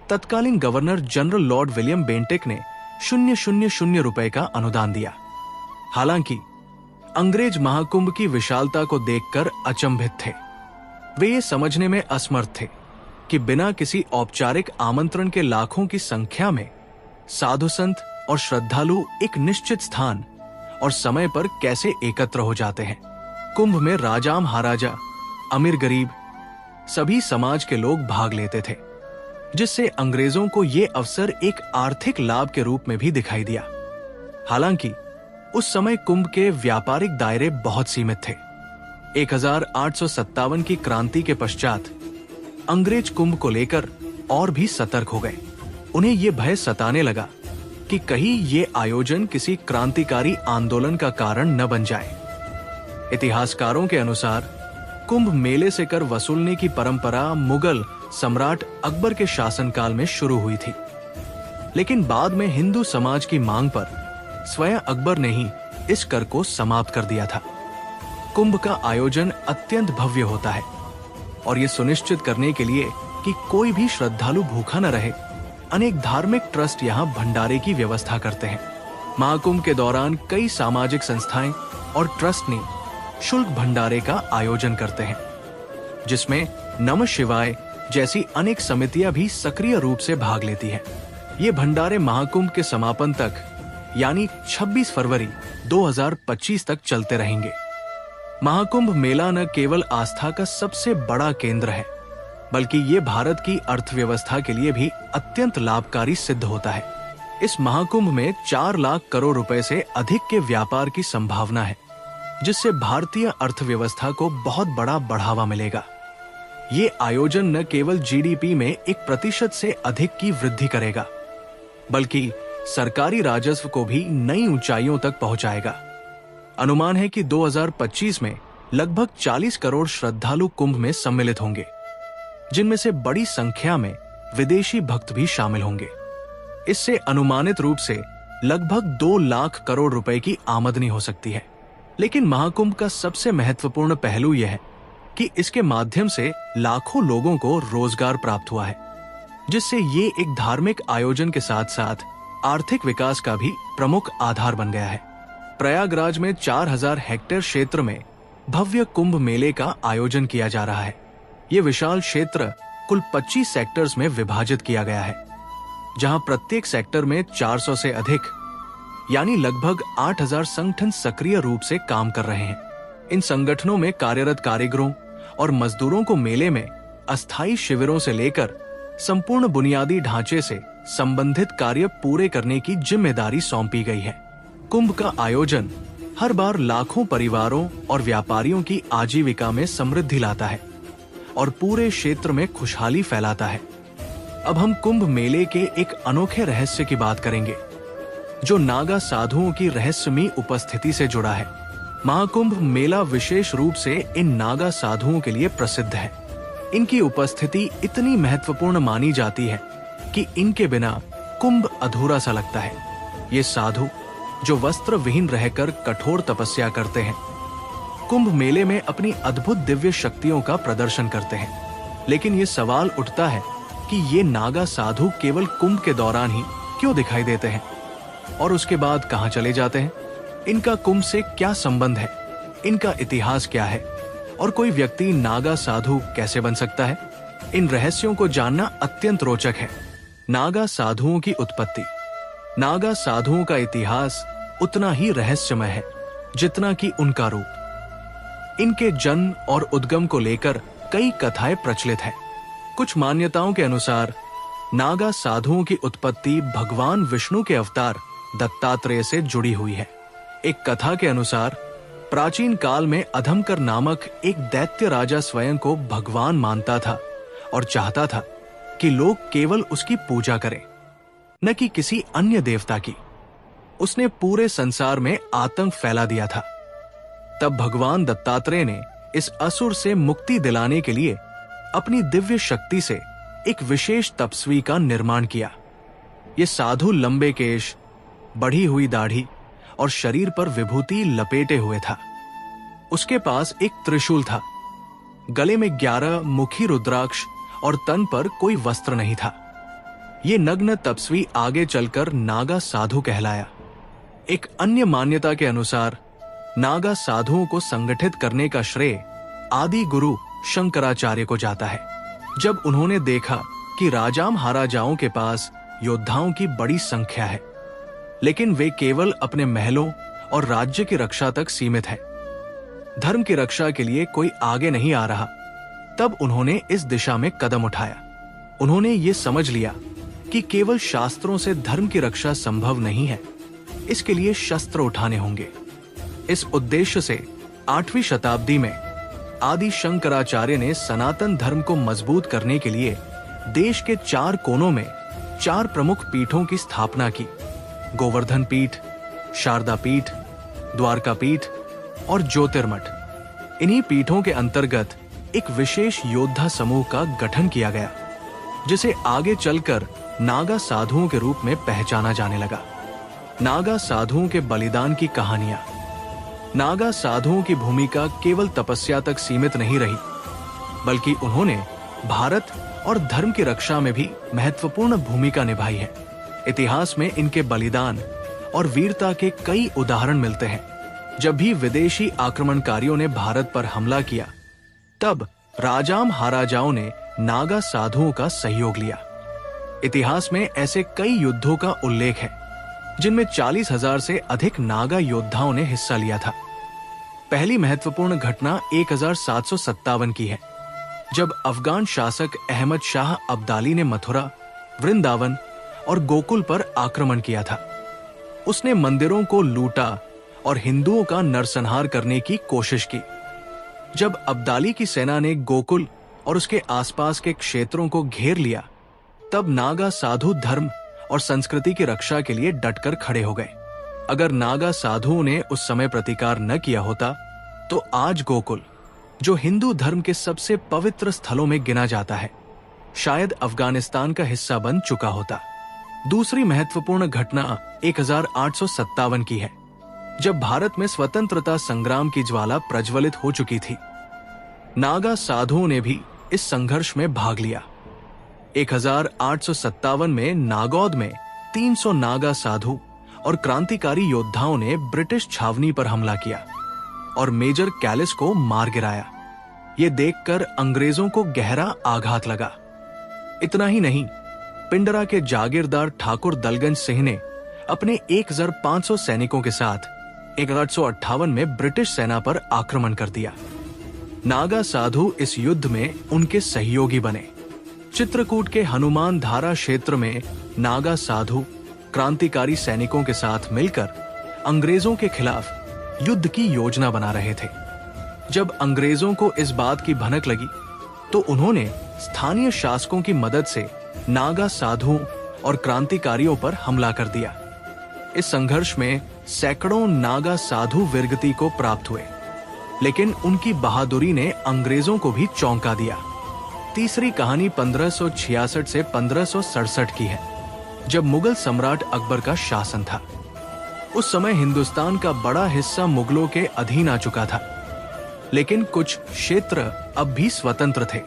तत्कालीन governor general Lord William Bentinck ने 000 रुपए का अनुदान दिया। हालांकि अंग्रेज महाकुंभ की विशालता को देखकर अचंभित थे। वे ये समझने में असमर्थ थे कि बिना किसी औपचारिक आमंत्रण के लाखों की संख्या में साधु संत और श्रद्धालु एक निश्चित स्थान और समय पर कैसे एकत्र हो जाते हैं। कुंभ में राजा महाराजा, अमीर गरीब सभी समाज के लोग भाग लेते थे, जिससे अंग्रेजों को ये अवसर एक आर्थिक लाभ के रूप में भी दिखाई दिया। हालांकि उस समय कुंभ के व्यापारिक दायरे बहुत सीमित थे। 1857 की क्रांति के पश्चात अंग्रेज कुंभ को लेकर और भी सतर्क हो गए। उन्हें यह भय सताने लगा कि कहीं ये आयोजन किसी क्रांतिकारी आंदोलन का कारण न बन जाए। इतिहासकारों के अनुसार कुंभ मेले से कर वसूलने की परंपरा मुगल सम्राट अकबर के शासनकाल में शुरू हुई थी, लेकिन बाद में हिंदू समाज की मांग पर स्वयं अकबर ने ही इस कर को समाप्त कर दिया था। कुंभ का आयोजन अत्यंत भव्य होता है और ये सुनिश्चित करने के लिए कि कोई भी श्रद्धालु भूखा न रहे, अनेक धार्मिक ट्रस्ट यहाँ भंडारे की व्यवस्था करते हैं। महाकुंभ के दौरान कई सामाजिक संस्थाएं और ट्रस्ट ने शुल्क भंडारे का आयोजन करते हैं, जिसमें नमः शिवाय जैसी अनेक समितियां भी सक्रिय रूप से भाग लेती हैं। ये भंडारे महाकुंभ के समापन तक यानी 26 फरवरी 2025 तक चलते रहेंगे। महाकुंभ मेला न केवल आस्था का सबसे बड़ा केंद्र है, बल्कि ये भारत की अर्थव्यवस्था के लिए भी अत्यंत लाभकारी सिद्ध होता है। इस महाकुंभ में 4 लाख करोड़ रुपए से अधिक के व्यापार की संभावना है, जिससे भारतीय अर्थव्यवस्था को बहुत बड़ा बढ़ावा मिलेगा। ये आयोजन न केवल जीडीपी में 1% से अधिक की वृद्धि करेगा, बल्कि सरकारी राजस्व को भी नई ऊंचाइयों तक पहुंचाएगा। अनुमान है कि 2025 में लगभग 40 करोड़ श्रद्धालु कुंभ में सम्मिलित होंगे, जिनमें से बड़ी संख्या में विदेशी भक्त भी शामिल होंगे। इससे अनुमानित रूप से लगभग 2 लाख करोड़ रुपए की आमदनी हो सकती है। लेकिन महाकुंभ का सबसे महत्वपूर्ण पहलू यह है कि इसके माध्यम से लाखों लोगों को रोजगार प्राप्त हुआ है, जिससे ये एक धार्मिक आयोजन के साथ साथ आर्थिक विकास का भी प्रमुख आधार बन गया है। प्रयागराज में 4000 हेक्टेयर क्षेत्र में भव्य कुंभ मेले का आयोजन किया जा रहा है। ये विशाल क्षेत्र कुल 25 सेक्टर्स में विभाजित किया गया है, जहां प्रत्येक सेक्टर में 400 से अधिक यानी लगभग 8000 संगठन सक्रिय रूप से काम कर रहे हैं। इन संगठनों में कार्यरत कारीगरों और मजदूरों को मेले में अस्थायी शिविरों से लेकर संपूर्ण बुनियादी ढांचे से संबंधित कार्य पूरे करने की जिम्मेदारी सौंपी गई है। कुंभ का आयोजन हर बार लाखों परिवारों और व्यापारियों की आजीविका में समृद्धि लाता है और पूरे क्षेत्र में खुशहाली फैलाता है। अब हम कुंभ मेले के एक अनोखे रहस्य की बात करेंगे, जो नागा साधुओं की रहस्यमयी उपस्थिति से जुड़ा है। महाकुंभ मेला विशेष रूप से इन नागा साधुओं के लिए प्रसिद्ध है। इनकी उपस्थिति इतनी महत्वपूर्ण मानी जाती है कि इनके बिना कुंभ अधूरा सा लगता है। ये साधु जो वस्त्र विहीन रहकर कठोर तपस्या करते हैं, कुंभ मेले में अपनी अद्भुत दिव्य शक्तियों का प्रदर्शन करते हैं। लेकिन ये सवाल उठता है कि ये नागा साधु केवल कुंभ के दौरान ही क्यों दिखाई देते हैं और उसके बाद कहां चले जाते हैं? इनका कुंभ से क्या संबंध है? इनका इतिहास क्या है? और कोई व्यक्ति नागा साधु कैसे बन सकता है? इन रहस्यों को जानना अत्यंत रोचक है। नागा साधुओं की उत्पत्ति। नागा साधुओं का इतिहास उतना ही रहस्यमय है जितना कि उनका रूप। इनके जन्म और उद्गम को लेकर कई कथाएं प्रचलित हैं। कुछ मान्यताओं के अनुसार नागा साधुओं की उत्पत्ति भगवान विष्णु के अवतार दत्तात्रेय से जुड़ी हुई है। एक कथा के अनुसार प्राचीन काल में अधमकर नामक एक दैत्य राजा स्वयं को भगवान मानता था और चाहता था कि लोग केवल उसकी पूजा करें, न कि किसी अन्य देवता की। उसने पूरे संसार में आतंक फैला दिया था। तब भगवान दत्तात्रेय ने इस असुर से मुक्ति दिलाने के लिए अपनी दिव्य शक्ति से एक विशेष तपस्वी का निर्माण किया। ये साधु लंबे केश, बढ़ी हुई दाढ़ी और शरीर पर विभूति लपेटे हुए था। उसके पास एक त्रिशूल था, गले में 11 मुखी रुद्राक्ष और तन पर कोई वस्त्र नहीं था। ये नग्न तपस्वी आगे चलकर नागा साधु कहलाया। एक अन्य मान्यता के अनुसार नागा साधुओं को संगठित करने का श्रेय आदि गुरु शंकराचार्य को जाता है। जब उन्होंने देखा कि राजा महाराजाओं के पास योद्धाओं की बड़ी संख्या है, लेकिन वे केवल अपने महलों और राज्य की रक्षा तक सीमित है, धर्म की रक्षा के लिए कोई आगे नहीं आ रहा, तब उन्होंने इस दिशा में कदम उठाया। उन्होंने ये समझ लिया कि केवल शास्त्रों से धर्म की रक्षा संभव नहीं है, इसके लिए शस्त्र उठाने होंगे। इस उद्देश्य से 8वीं शताब्दी में आदि शंकराचार्य ने सनातन धर्म को मजबूत करने के लिए देश के 4 कोनों में 4 प्रमुख पीठों की स्थापना की। गोवर्धन पीठ, शारदा पीठ, द्वारका पीठ और ज्योतिर्मठ। इन्हीं पीठों के अंतर्गत एक विशेष योद्धा समूह का गठन किया गया, जिसे आगे चलकर नागा साधुओं के रूप में पहचाना जाने लगा। नागा साधुओं के बलिदान की कहानियां। नागा साधुओं की भूमिका केवल तपस्या तक सीमित नहीं रही, बल्कि उन्होंने भारत और धर्म की रक्षा में भी महत्वपूर्ण भूमिका निभाई है। इतिहास में इनके बलिदान और वीरता के कई उदाहरण मिलते हैं। जब भी विदेशी आक्रमणकारियों ने भारत पर हमला किया, तब राजा महाराजाओं ने नागा साधुओं का सहयोग लिया। इतिहास में ऐसे कई युद्धों का उल्लेख है जिनमें 40,000 से अधिक नागा योद्धाओं ने हिस्सा लिया था। पहली महत्वपूर्ण घटना 1757 की है, जब अफगान शासक अहमद शाह अब्दाली ने मथुरा, वृंदावन और गोकुल पर आक्रमण किया था। उसने मंदिरों को लूटा और हिंदुओं का नरसंहार करने की कोशिश की। जब अब्दाली की सेना ने गोकुल और उसके आसपास के क्षेत्रों को घेर लिया, तब नागा साधु धर्म और संस्कृति की रक्षा के लिए डटकर खड़े हो गए। अगर नागा साधुओं ने उस समय प्रतिकार न किया होता, तो आज गोकुल, जो हिंदू धर्म के सबसे पवित्र स्थलों में गिना जाता है, शायद अफगानिस्तान का हिस्सा बन चुका होता। दूसरी महत्वपूर्ण घटना 1857 की है, जब भारत में स्वतंत्रता संग्राम की ज्वाला प्रज्वलित हो चुकी थी। नागा साधुओं ने भी इस संघर्ष में भाग लिया। 1857 में नागौद में 300 नागा साधु और क्रांतिकारी योद्धाओं ने ब्रिटिश छावनी पर हमला किया और मेजर कैलिस को मार गिराया। ये देखकर अंग्रेजों को गहरा आघात लगा। इतना ही नहीं, पिंडरा के जागीरदार ठाकुर दलगंज सिंह ने अपने 1500 सैनिकों के साथ 1858 में ब्रिटिश सेना पर आक्रमण कर दिया। नागा साधु इस युद्ध में उनके सहयोगी बने। चित्रकूट के हनुमान धारा क्षेत्र में नागा साधु क्रांतिकारी सैनिकों के साथ मिलकर अंग्रेजों के खिलाफ युद्ध की योजना बना रहे थे। जब अंग्रेजों को इस बात की भनक लगी, तो उन्होंने स्थानीय शासकों की मदद से नागा साधुओं और क्रांतिकारियों पर हमला कर दिया। इस संघर्ष में सैकड़ों नागा साधु वीरगति को प्राप्त हुए, लेकिन उनकी बहादुरी ने अंग्रेजों को भी चौंका दिया। तीसरी कहानी 1566 से 1567 की है, जब मुगल सम्राट अकबर का शासन था। उस समय हिंदुस्तान का बड़ा हिस्सा मुगलों के अधीन आ चुका था, लेकिन कुछ क्षेत्र अब भी स्वतंत्र थे।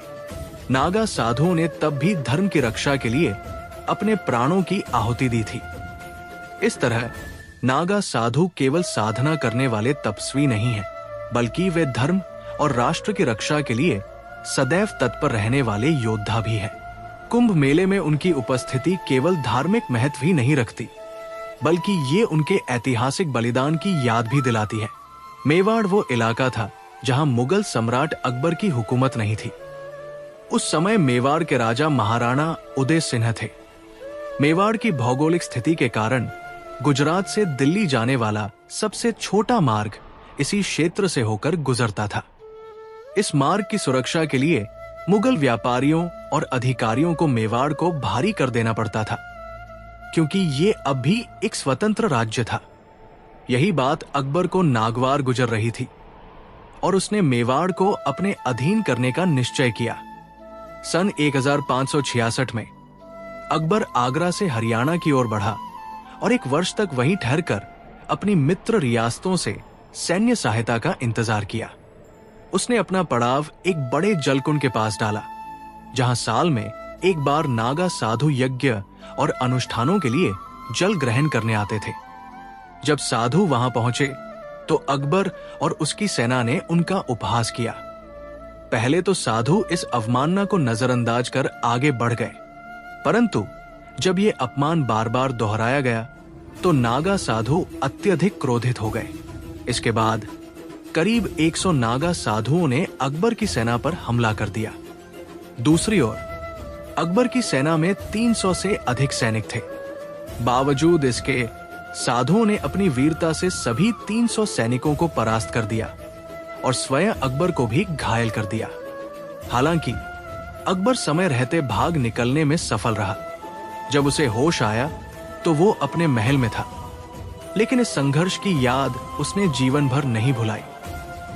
नागा साधुओं ने तब भी धर्म की रक्षा के लिए अपने प्राणों की आहुति दी थी। इस तरह नागा साधु केवल साधना करने वाले तपस्वी नहीं हैं, बल्कि वे धर्म और राष्ट्र की रक्षा के लिए सदैव तत्पर रहने वाले योद्धा भी हैं। कुंभ मेले में उनकी उपस्थिति केवल धार्मिक महत्व ही नहीं रखती, बल्कि ये उनके ऐतिहासिक बलिदान की याद भी दिलाती है। मेवाड़ वो इलाका था जहां मुगल सम्राट अकबर की हुकूमत नहीं थी। उस समय मेवाड़ के राजा महाराणा उदय सिंह थे। मेवाड़ की भौगोलिक स्थिति के कारण गुजरात से दिल्ली जाने वाला सबसे छोटा मार्ग इसी क्षेत्र से होकर गुजरता था। इस मार्ग की सुरक्षा के लिए मुगल व्यापारियों और अधिकारियों को मेवाड़ को भारी कर देना पड़ता था, क्योंकि ये अब भी एक स्वतंत्र राज्य था। यही बात अकबर को नागवार गुजर रही थी और उसने मेवाड़ को अपने अधीन करने का निश्चय किया। सन 1566 में अकबर आगरा से हरियाणा की ओर बढ़ा और एक वर्ष तक वहीं ठहरकर अपनी मित्र रियासतों से सैन्य सहायता का इंतजार किया। उसने अपना पड़ाव एक बड़े जलकुंड के पास डाला, जहां साल में एक बार नागा साधु यज्ञ और अनुष्ठानों के लिए जल ग्रहण करने आते थे। जब साधु वहां पहुंचे तो अकबर और उसकी सेना ने उनका उपहास किया। पहले तो साधु इस अवमानना को नजरअंदाज कर आगे बढ़ गए, परंतु जब ये अपमान बार बार दोहराया गया तो नागा साधु अत्यधिक क्रोधित हो गए। इसके बाद करीब 100 नागा साधुओं ने अकबर की सेना पर हमला कर दिया। दूसरी ओर अकबर की सेना में 300 से अधिक सैनिक थे। बावजूद इसके साधुओं ने अपनी वीरता से सभी 300 सैनिकों को परास्त कर दिया और स्वयं अकबर को भी घायल कर दिया। हालांकि अकबर समय रहते भाग निकलने में सफल रहा। जब उसे होश आया तो वो अपने महल में था, लेकिन इस संघर्ष की याद उसने जीवन भर नहीं भुलाई।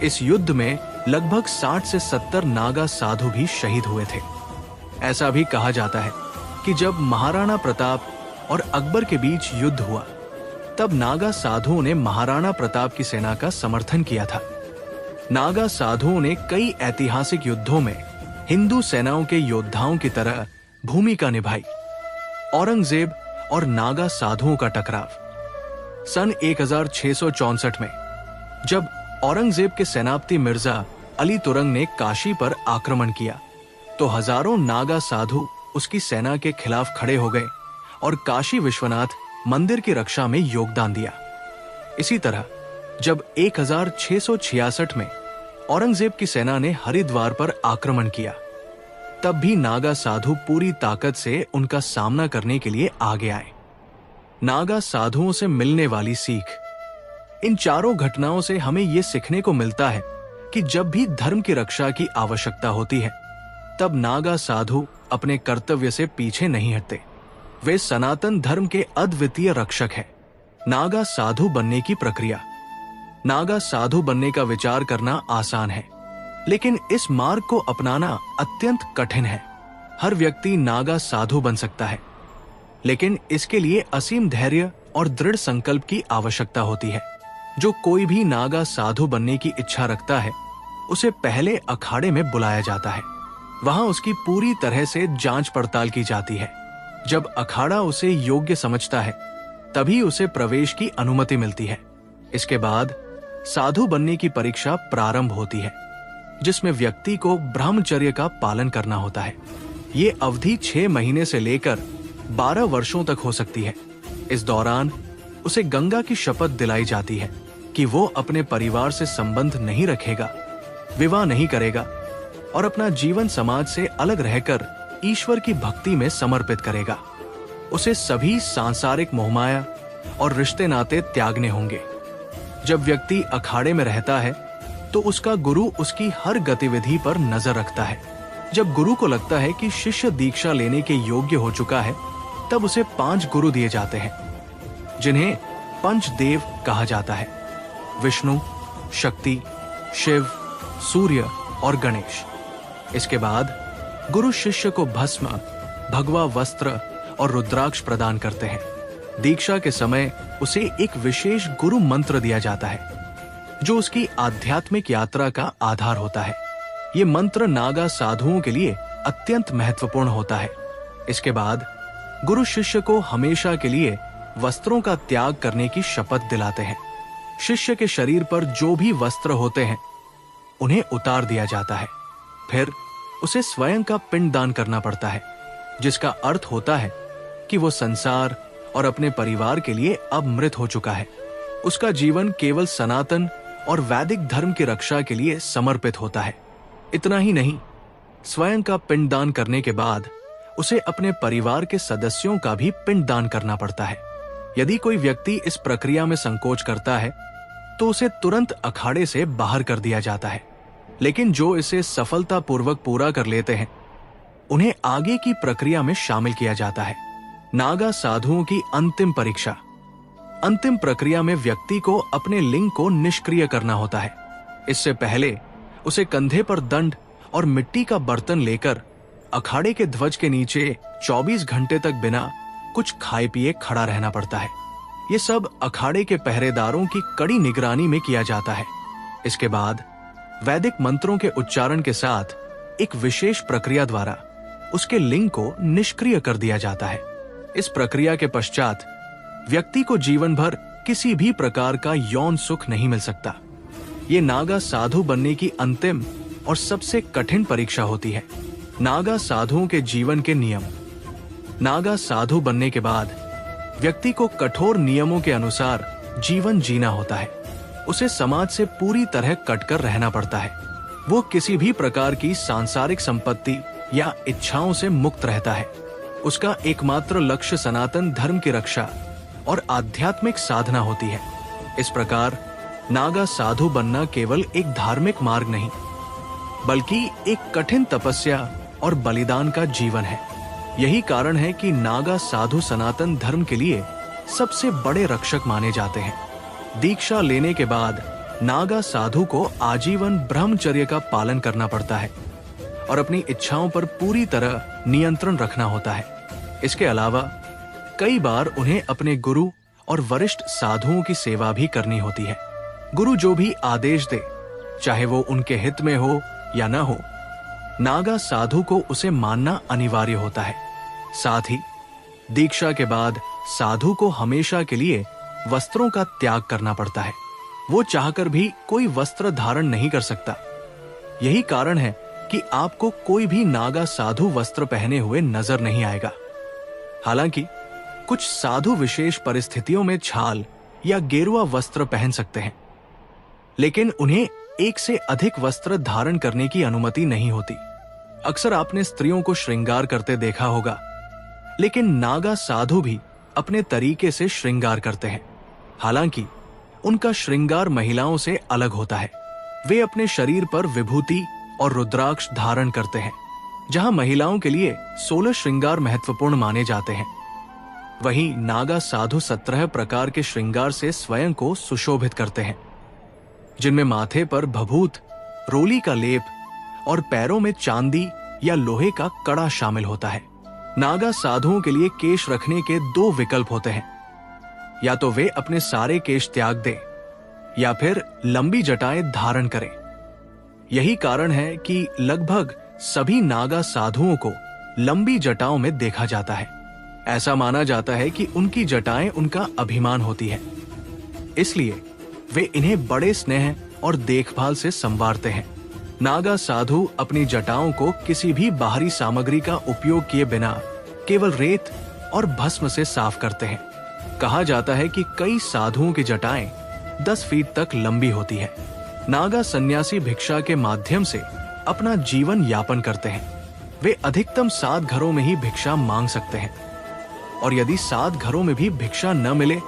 इस युद्ध में लगभग 60 से 70 नागा साधु भी शहीद हुए थे। ऐसा भी कहा जाता है कि जब महाराणा प्रताप और अकबर के बीच युद्ध हुआ, तब नागा साधुओं ने महाराणा प्रताप की सेना का समर्थन किया था। नागा साधुओं ने कई ऐतिहासिक युद्धों में हिंदू सेनाओं के योद्धाओं की तरह भूमिका निभाई। औरंगजेब और नागा साधुओं का टकराव। सन 1664 में जब औरंगजेब के सेनापति मिर्जा अली तुरंग ने काशी पर आक्रमण किया, तो हजारों नागा साधु उसकी सेना के खिलाफ खड़े हो गए और काशी विश्वनाथ मंदिर की रक्षा में योगदान दिया। इसी तरह जब 1666 में औरंगजेब की सेना ने हरिद्वार पर आक्रमण किया, तब भी नागा साधु पूरी ताकत से उनका सामना करने के लिए आगे आए। नागा साधुओं से मिलने वाली सीख। इन चारों घटनाओं से हमें यह सीखने को मिलता है कि जब भी धर्म की रक्षा की आवश्यकता होती है, तब नागा साधु अपने कर्तव्य से पीछे नहीं हटते। वे सनातन धर्म के अद्वितीय रक्षक हैं। नागा साधु बनने की प्रक्रिया। नागा साधु बनने का विचार करना आसान है, लेकिन इस मार्ग को अपनाना अत्यंत कठिन है। हर व्यक्ति नागा साधु बन सकता है, लेकिन इसके लिए असीम धैर्य और दृढ़ संकल्प की आवश्यकता होती है। जो कोई भी नागा साधु बनने की इच्छा रखता है, उसे पहले अखाड़े में बुलाया जाता है। वहां उसकी पूरी तरह से जांच पड़ताल की जाती है। जब अखाड़ा उसे योग्य समझता है, तभी उसे प्रवेश की अनुमति मिलती है। इसके बाद साधु बनने की परीक्षा प्रारंभ होती है, जिसमें व्यक्ति को ब्रह्मचर्य का पालन करना होता है। ये अवधि 6 महीने से लेकर 12 वर्षों तक हो सकती है। इस दौरान उसे गंगा की शपथ दिलाई जाती है कि वो अपने परिवार से संबंध नहीं रखेगा, विवाह नहीं करेगा और अपना जीवन समाज से अलग रहकर ईश्वर की भक्ति में समर्पित करेगा। उसे सभी सांसारिक मोहमाया और रिश्ते नाते त्यागने होंगे। जब व्यक्ति अखाड़े में रहता है, तो उसका गुरु उसकी हर गतिविधि पर नजर रखता है। जब गुरु को लगता है कि शिष्य दीक्षा लेने के योग्य हो चुका है, तब उसे 5 गुरु दिए जाते हैं, जिन्हें पंचदेव कहा जाता है: विष्णु, शक्ति, शिव, सूर्य और गणेश। इसके बाद गुरु शिष्य को भस्म, भगवा वस्त्र और रुद्राक्ष प्रदान करते हैं। दीक्षा के समय उसे एक विशेष गुरु मंत्र दिया जाता है, जो उसकी आध्यात्मिक यात्रा का आधार होता है। ये मंत्र नागा साधुओं के लिए अत्यंत महत्वपूर्ण होता है। इसके बाद गुरु शिष्य को हमेशा के लिए वस्त्रों का त्याग करने की शपथ दिलाते हैं। शिष्य के शरीर पर जो भी वस्त्र होते हैं, उन्हें उतार दिया जाता है। फिर उसे स्वयं का पिंडदान करना पड़ता है, जिसका अर्थ होता है कि वो संसार और अपने परिवार के लिए अब मृत हो चुका है। उसका जीवन केवल सनातन और वैदिक धर्म की रक्षा के लिए समर्पित होता है। इतना ही नहीं, स्वयं का पिंडदान करने के बाद उसे अपने परिवार के सदस्यों का भी पिंडदान करना पड़ता है। यदि कोई व्यक्ति इस प्रक्रिया में संकोच करता है, तो उसे तुरंत अखाड़े से बाहर कर दिया जाता है। लेकिन जो इसे सफलतापूर्वक पूरा कर लेते हैं, उन्हें आगे की प्रक्रिया में शामिल किया जाता है। नागा साधुओं की अंतिम परीक्षा। अंतिम प्रक्रिया में व्यक्ति को अपने लिंग को निष्क्रिय करना होता है। इससे पहले उसे कंधे पर दंड और मिट्टी का बर्तन लेकर अखाड़े के ध्वज के नीचे 24 घंटे तक बिना कुछ खाए पिए खड़ा रहना पड़ता है। ये सब अखाड़े के पहरेदारों की कड़ी निगरानी में किया जाता है। इसके बाद वैदिक मंत्रों के उच्चारण के साथ एक विशेष प्रक्रिया द्वारा उसके लिंग को निष्क्रिय कर दिया जाता है। इस प्रक्रिया के पश्चात व्यक्ति को जीवन भर किसी भी प्रकार का यौन सुख नहीं मिल सकता। ये नागा साधु बनने की अंतिम और सबसे कठिन परीक्षा होती है। नागा साधुओं के जीवन के नियम। नागा साधु बनने के बाद व्यक्ति को कठोर नियमों के अनुसार जीवन जीना होता है। उसे समाज से पूरी तरह कटकर रहना पड़ता है। वो किसी भी प्रकार की सांसारिक संपत्ति या इच्छाओं से मुक्त रहता है। उसका एकमात्र लक्ष्य सनातन धर्म की रक्षा और आध्यात्मिक साधना होती है। इस प्रकार नागा साधु बनना केवल एक धार्मिक मार्ग नहीं, बल्कि एक कठिन तपस्या और बलिदान का जीवन है। यही कारण है कि नागा साधु सनातन धर्म के लिए सबसे बड़े रक्षक माने जाते हैं। दीक्षा लेने के बाद नागा साधु को आजीवन ब्रह्मचर्य का पालन करना पड़ता है और अपनी इच्छाओं पर पूरी तरह नियंत्रण रखना होता है। इसके अलावा कई बार उन्हें अपने गुरु और वरिष्ठ साधुओं की सेवा भी करनी होती है। गुरु जो भी आदेश दे, चाहे वो उनके हित में हो या न हो, नागा साधु को उसे मानना अनिवार्य होता है। साथ ही दीक्षा के बाद साधु को हमेशा के लिए वस्त्रों का त्याग करना पड़ता है। वो चाहकर भी कोई वस्त्र धारण नहीं कर सकता। यही कारण है कि आपको कोई भी नागा साधु वस्त्र पहने हुए नजर नहीं आएगा। हालांकि कुछ साधु विशेष परिस्थितियों में छाल या गेरुआ वस्त्र पहन सकते हैं, लेकिन उन्हें एक से अधिक वस्त्र धारण करने की अनुमति नहीं होती। अक्सर आपने स्त्रियों को श्रृंगार करते देखा होगा, लेकिन नागा साधु भी अपने तरीके से श्रृंगार करते हैं। हालांकि उनका श्रृंगार महिलाओं से अलग होता है। वे अपने शरीर पर विभूति और रुद्राक्ष धारण करते हैं, जहां महिलाओं के लिए 16 श्रृंगार महत्वपूर्ण माने जाते हैं। वहीं नागा साधु 17 प्रकार के श्रृंगार से स्वयं को सुशोभित करते हैं, जिनमें माथे पर भभूत, रोली का लेप और पैरों में चांदी या लोहे का कड़ा शामिल होता है। नागा साधुओं के लिए केश रखने के 2 विकल्प होते हैं। या तो वे अपने सारे केश त्याग दें या फिर लंबी जटाएं धारण करें। यही कारण है कि लगभग सभी नागा साधुओं को लंबी जटाओं में देखा जाता है। ऐसा माना जाता है कि उनकी जटाएं उनका अभिमान होती है, इसलिए वे इन्हें बड़े स्नेह और देखभाल से संवारते हैं। नागा साधु अपनी जटाओं को किसी भी बाहरी सामग्री का उपयोग किए बिना केवल रेत और भस्म से साफ करते हैं। कहा जाता है कि कई साधुओं की जटाएं 10 फीट तक लंबी होती है। नागा सन्यासी भिक्षा के माध्यम से अपना जीवन यापन करते हैं। वे अधिकतम 7 घरों में ही भिक्षा मांग सकते हैं, और यदि 7 घरों में भी भिक्षा न मिले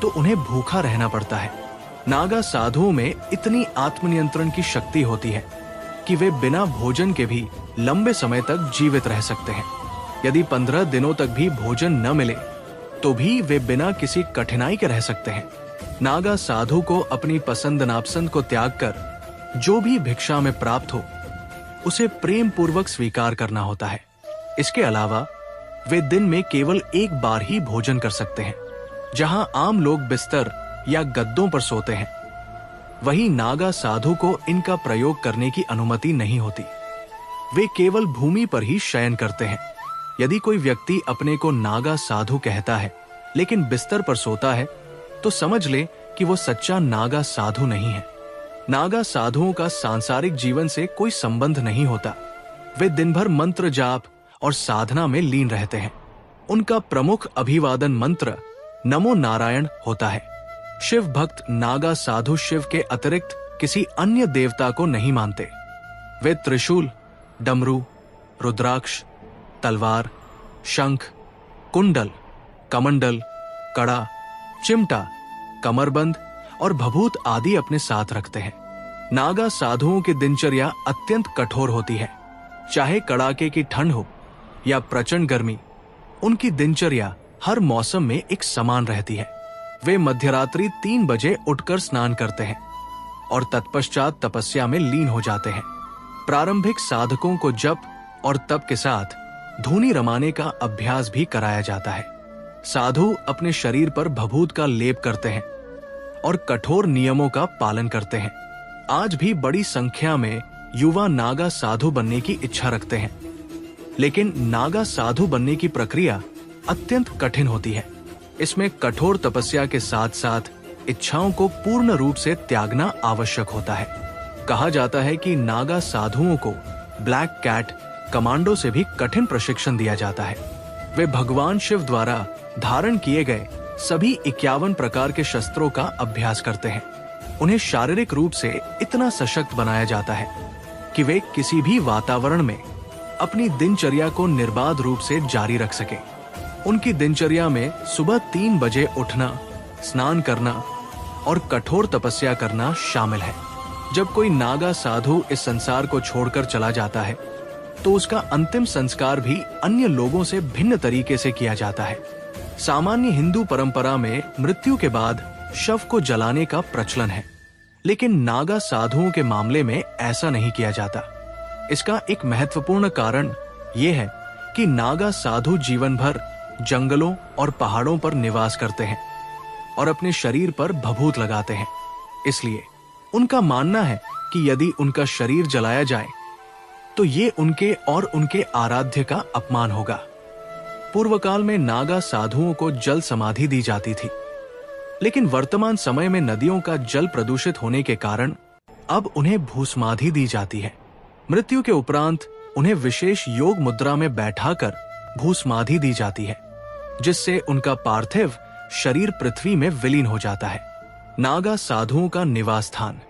तो उन्हें भूखा रहना पड़ता है। नागा साधुओं में इतनी आत्मनियंत्रण की शक्ति होती है कि वे बिना भोजन के भी लंबे समय तक जीवित रह सकते हैं। यदि 15 दिनों तक भी भोजन न मिले तो भी वे बिना किसी कठिनाई के रह सकते हैं। नागा साधु को अपनी पसंद नापसंद को त्याग कर जो भी भिक्षा में प्राप्त हो उसे प्रेम पूर्वक स्वीकार करना होता है। इसके अलावा वे दिन में केवल एक बार ही भोजन कर सकते हैं। जहां आम लोग बिस्तर या गद्दों पर सोते हैं, वहीं नागा साधु को इनका प्रयोग करने की अनुमति नहीं होती। वे केवल भूमि पर ही शयन करते हैं। यदि कोई व्यक्ति अपने को नागा साधु कहता है लेकिन बिस्तर पर सोता है, तो समझ ले कि वो सच्चा नागा साधु नहीं है। नागा साधुओं का सांसारिक जीवन से कोई संबंध नहीं होता। वे दिन भर मंत्र जाप और साधना में लीन रहते हैं। उनका प्रमुख अभिवादन मंत्र नमो नारायण होता है। शिव भक्त नागा साधु शिव के अतिरिक्त किसी अन्य देवता को नहीं मानते। वे त्रिशूल, डमरू, रुद्राक्ष, तलवार, शंख, कुंडल, कमंडल, कड़ा, चिमटा, कमरबंद और भभूत आदि अपने साथ रखते हैं। नागा साधुओं की दिनचर्या अत्यंत कठोर होती है। चाहे कड़ाके की ठंड हो या प्रचंड गर्मी, उनकी दिनचर्या हर मौसम में एक समान रहती है। वे मध्यरात्रि 3 बजे उठकर स्नान करते हैं और तत्पश्चात तपस्या में लीन हो जाते हैं। प्रारंभिक साधकों को जप और तप के साथ धूनी रमाने का अभ्यास भी कराया जाता है। साधु अपने शरीर पर भभूत का लेप करते हैं और कठोर नियमों का पालन करते हैं। आज भी बड़ी संख्या में युवा नागा साधु बनने की इच्छा रखते हैं, लेकिन नागा साधु बनने की प्रक्रिया अत्यंत कठिन होती है। इसमें कठोर तपस्या के साथ साथ इच्छाओं को पूर्ण रूप से त्यागना आवश्यक होता है। कहा जाता है कि नागा साधुओं को ब्लैक कैट कमांडो से भी कठिन प्रशिक्षण दिया जाता है। वे भगवान शिव द्वारा धारण किए गए सभी 51 प्रकार के शस्त्रों का अभ्यास करते हैं। उन्हें शारीरिक रूप से इतना सशक्त बनाया जाता है कि वे किसी भी वातावरण में अपनी दिनचर्या को निर्बाध रूप से जारी रख सके। उनकी दिनचर्या में सुबह 3 बजे उठना, स्नान करना और कठोर तपस्या करना शामिल है। जब कोई नागा साधु इस संसार को छोड़कर चला जाता है तो उसका अंतिम संस्कार भी अन्य लोगों से भिन्न तरीके से किया जाता है। सामान्य हिंदू परंपरा में मृत्यु के बाद शव को जलाने का प्रचलन है, लेकिन नागा साधुओं के मामले में ऐसा नहीं किया जाता। इसका एक महत्वपूर्ण कारण यह है कि नागा साधु जीवन भर जंगलों और पहाड़ों पर निवास करते हैं और अपने शरीर पर भभूत लगाते हैं। इसलिए उनका मानना है कि यदि उनका शरीर जलाया जाए तो ये उनके और उनके आराध्य का अपमान होगा। पूर्व काल में नागा साधुओं को जल समाधि दी जाती थी, लेकिन वर्तमान समय में नदियों का जल प्रदूषित होने के कारण अब उन्हें भूसमाधि दी जाती है। मृत्यु के उपरांत उन्हें विशेष योग मुद्रा में बैठाकर भूसमाधि दी जाती है, जिससे उनका पार्थिव शरीर पृथ्वी में विलीन हो जाता है। नागा साधुओं का निवास स्थान।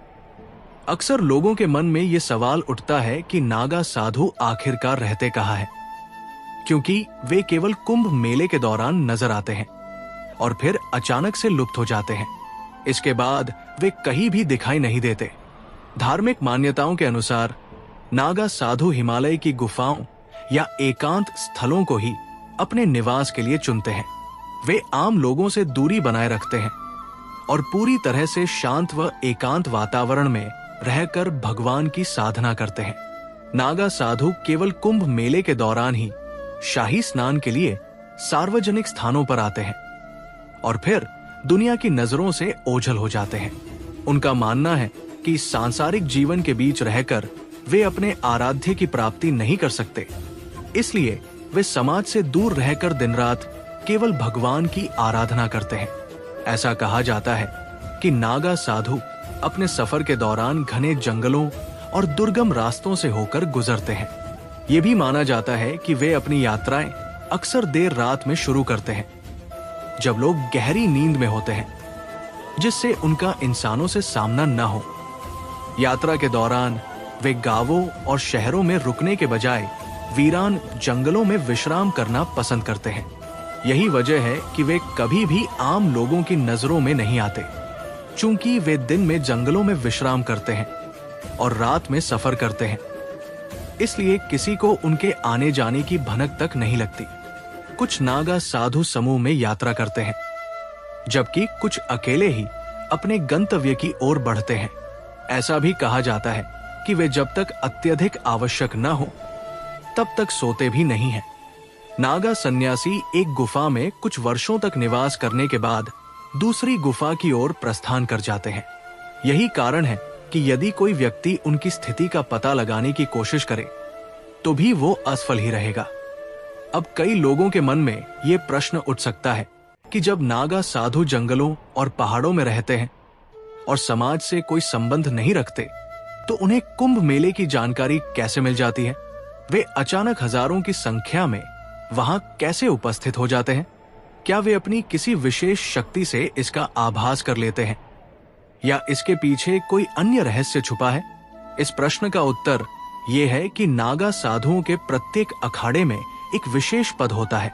अक्सर लोगों के मन में यह सवाल उठता है कि नागा साधु आखिरकार रहते कहाँ हैं, क्योंकि वे केवल कुंभ मेले के दौरान नजर आते हैं और फिर अचानक से लुप्त हो जाते हैं। इसके बाद वे कहीं भी दिखाई नहीं देते। धार्मिक मान्यताओं के अनुसार नागा साधु हिमालय की गुफाओं या एकांत स्थलों को ही अपने निवास के लिए चुनते हैं। वे आम लोगों से दूरी बनाए रखते हैं और पूरी तरह से शांत व एकांत वातावरण में रहकर भगवान की साधना करते हैं। नागा साधु केवल कुंभ मेले के दौरान ही शाही स्नान के लिए सार्वजनिक स्थानों पर आते हैं और फिर दुनिया की नजरों से ओझल हो जाते हैं। उनका मानना है कि सांसारिक जीवन के बीच रहकर वे अपने आराध्य की प्राप्ति नहीं कर सकते, इसलिए वे समाज से दूर रहकर दिन रात केवल भगवान की आराधना करते हैं। ऐसा कहा जाता है कि नागा साधु अपने सफर के दौरान घने जंगलों और दुर्गम रास्तों से होकर गुजरते हैं। ये भी माना जाता है कि वे अपनी यात्राएं अक्सर देर रात में शुरू करते हैं, जब लोग गहरी नींद में होते हैं, जिससे उनका इंसानों से सामना न हो। यात्रा के दौरान वे गांवों और शहरों में रुकने के बजाय वीरान जंगलों में विश्राम करना पसंद करते हैं। यही वजह है कि वे कभी भी आम लोगों की नजरों में नहीं आते, चूंकि वे दिन में जंगलों में विश्राम करते हैं और रात में सफर करते हैं, इसलिए किसी को उनके आने जाने की भनक तक नहीं लगती। कुछ नागा साधु समूह में यात्रा करते हैं, जबकि कुछ अकेले ही अपने गंतव्य की ओर बढ़ते हैं। ऐसा भी कहा जाता है कि वे जब तक अत्यधिक आवश्यक न हो तब तक सोते भी नहीं हैं। नागा सन्यासी एक गुफा में कुछ वर्षों तक निवास करने के बाद दूसरी गुफा की ओर प्रस्थान कर जाते हैं। यही कारण है कि यदि कोई व्यक्ति उनकी स्थिति का पता लगाने की कोशिश करे तो भी वो असफल ही रहेगा। अब कई लोगों के मन में ये प्रश्न उठ सकता है कि जब नागा साधु जंगलों और पहाड़ों में रहते हैं और समाज से कोई संबंध नहीं रखते, तो उन्हें कुंभ मेले की जानकारी कैसे मिल जाती है? वे अचानक हजारों की संख्या में वहां कैसे उपस्थित हो जाते हैं? क्या वे अपनी किसी विशेष शक्ति से इसका आभास कर लेते हैं, या इसके पीछे कोई अन्य रहस्य छुपा है? इस प्रश्न का उत्तर ये है कि नागा साधुओं के प्रत्येक अखाड़े में एक विशेष पद होता है,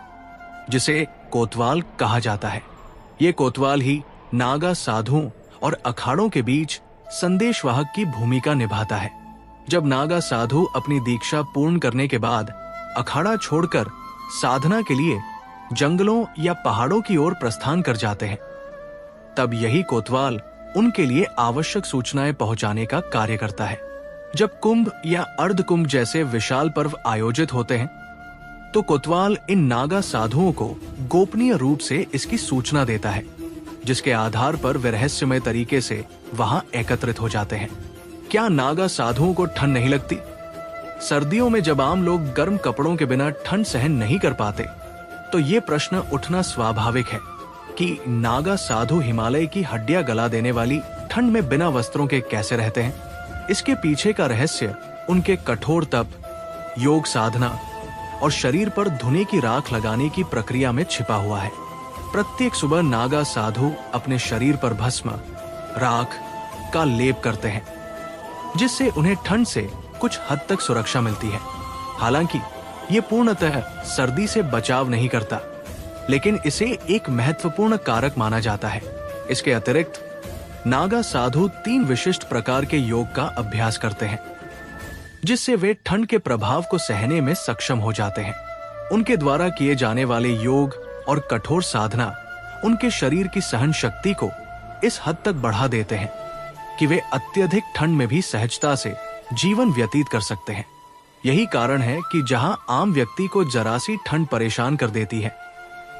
जिसे कोतवाल कहा जाता है। ये कोतवाल ही नागा साधुओं और अखाड़ों के बीच संदेशवाहक की भूमिका निभाता है। जब नागा साधु अपनी दीक्षा पूर्ण करने के बाद अखाड़ा छोड़कर साधना के लिए जंगलों या पहाड़ों की ओर प्रस्थान कर जाते हैं, तब यही कोतवाल उनके लिए आवश्यक सूचनाएं पहुंचाने का कार्य करता है। जब कुंभ या अर्धकुंभ जैसे विशाल पर्व आयोजित होते हैं, तो कोतवाल इन नागा साधुओं को गोपनीय रूप से इसकी सूचना देता है, जिसके आधार पर वे रहस्यमय तरीके से वहां एकत्रित हो जाते हैं। क्या नागा साधुओं को ठंड नहीं लगती? सर्दियों में जब आम लोग गर्म कपड़ों के बिना ठंड सहन नहीं कर पाते, तो ये प्रश्न उठना स्वाभाविक है कि नागा साधु हिमालय की हड्डियां गला देने वाली ठंड में बिना वस्त्रों के कैसे रहते हैं। इसके पीछे का रहस्य उनके कठोर तप, योग साधना और शरीर पर धुने की राख लगाने की प्रक्रिया में छिपा हुआ है। प्रत्येक सुबह नागा साधु अपने शरीर पर भस्म, राख का लेप करते हैं, जिससे उन्हें ठंड से कुछ हद तक सुरक्षा मिलती है। हालांकि ये पूर्णतः सर्दी से बचाव नहीं करता, लेकिन इसे एक महत्वपूर्ण कारक माना जाता है। इसके अतिरिक्त नागा साधु 3 विशिष्ट प्रकार के योग का अभ्यास करते हैं, जिससे वे ठंड के प्रभाव को सहने में सक्षम हो जाते हैं। उनके द्वारा किए जाने वाले योग और कठोर साधना उनके शरीर की सहन शक्ति को इस हद तक बढ़ा देते हैं कि वे अत्यधिक ठंड में भी सहजता से जीवन व्यतीत कर सकते हैं। यही कारण है कि जहां आम व्यक्ति को जरा सी ठंड परेशान कर देती है,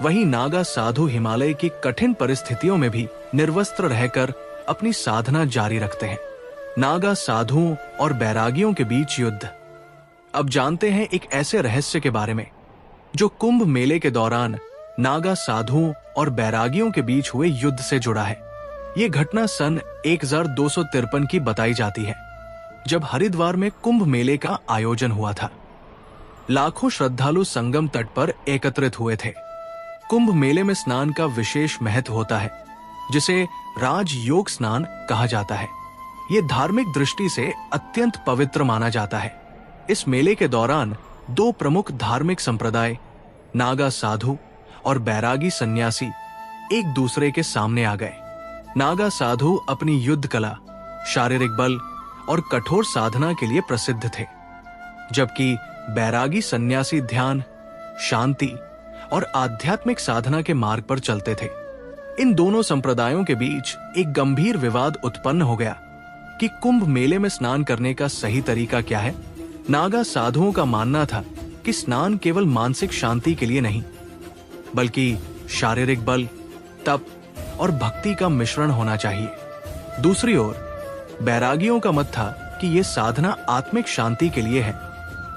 वहीं नागा साधु हिमालय की कठिन परिस्थितियों में भी निर्वस्त्र रहकर अपनी साधना जारी रखते हैं। नागा साधुओं और बैरागियों के बीच युद्ध। अब जानते हैं एक ऐसे रहस्य के बारे में जो कुंभ मेले के दौरान नागा साधुओं और बैरागियों के बीच हुए युद्ध से जुड़ा है। ये घटना सन 1253 की बताई जाती है, जब हरिद्वार में कुंभ मेले का आयोजन हुआ था। लाखों श्रद्धालु संगम तट पर एकत्रित हुए थे। कुंभ मेले में स्नान का विशेष महत्व होता है, जिसे राजयोग स्नान कहा जाता है। ये धार्मिक दृष्टि से अत्यंत पवित्र माना जाता है। इस मेले के दौरान 2 प्रमुख धार्मिक संप्रदाय, नागा साधु और बैरागी सन्यासी, एक दूसरे के सामने आ गए। नागा साधु अपनी युद्ध कला, शारीरिक बल और कठोर साधना के लिए प्रसिद्ध थे, जबकि बैरागी सन्यासी ध्यान, शांति और आध्यात्मिक साधना के मार्ग पर चलते थे। इन दोनों संप्रदायों के बीच एक गंभीर विवाद उत्पन्न हो गया कि कुंभ मेले में स्नान करने का सही तरीका क्या है। नागा साधुओं का मानना था कि स्नान केवल मानसिक शांति के लिए नहीं, बल्कि शारीरिक बल, तप और भक्ति का मिश्रण होना चाहिए। दूसरी ओर बैरागियों का मत था कि यह साधना आत्मिक शांति के लिए है,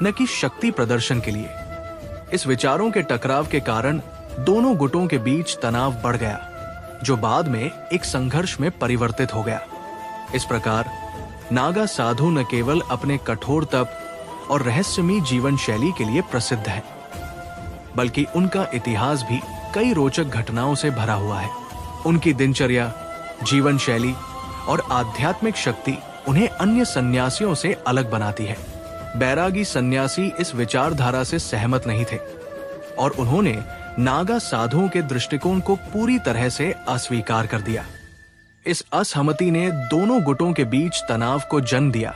न कि शक्ति प्रदर्शन के लिए। इस विचारों के टकराव के कारण दोनों गुटों के बीच तनाव बढ़ गया, जो बाद में एक संघर्ष में परिवर्तित हो गया। इस प्रकार नागा साधु न केवल अपने कठोर तप और रहस्यमयी जीवन शैली के लिए प्रसिद्ध है, बल्कि उनका इतिहास भी कई रोचक घटनाओं से भरा हुआ है। उनकी दिनचर्या, जीवन शैली और आध्यात्मिक शक्ति उन्हें अन्य सन्यासियों से अलग बनाती है। बैरागी सन्यासी इस विचारधारा से सहमत नहीं थे और उन्होंने नागा साधुओं के दृष्टिकोण को पूरी तरह से अस्वीकार कर दिया। इस असहमति ने दोनों गुटों के बीच तनाव को जन्म दिया,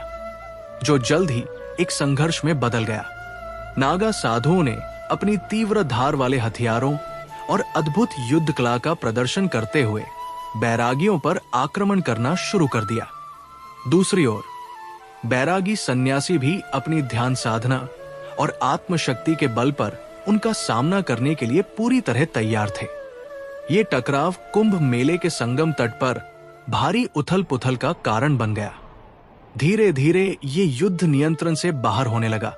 जो जल्द ही एक संघर्ष में बदल गया। नागा साधुओं ने अपनी तीव्र धार वाले हथियारों और अद्भुत युद्ध कला का प्रदर्शन करते हुए बैरागियों पर आक्रमण करना शुरू कर दिया। दूसरी ओर बैरागी सन्यासी भी अपनी ध्यान साधना और आत्मशक्ति के बल पर उनका सामना करने के लिए पूरी तरह तैयार थे। ये टकराव कुंभ मेले के संगम तट पर भारी उथल पुथल का कारण बन गया। धीरे धीरे ये युद्ध नियंत्रण से बाहर होने लगा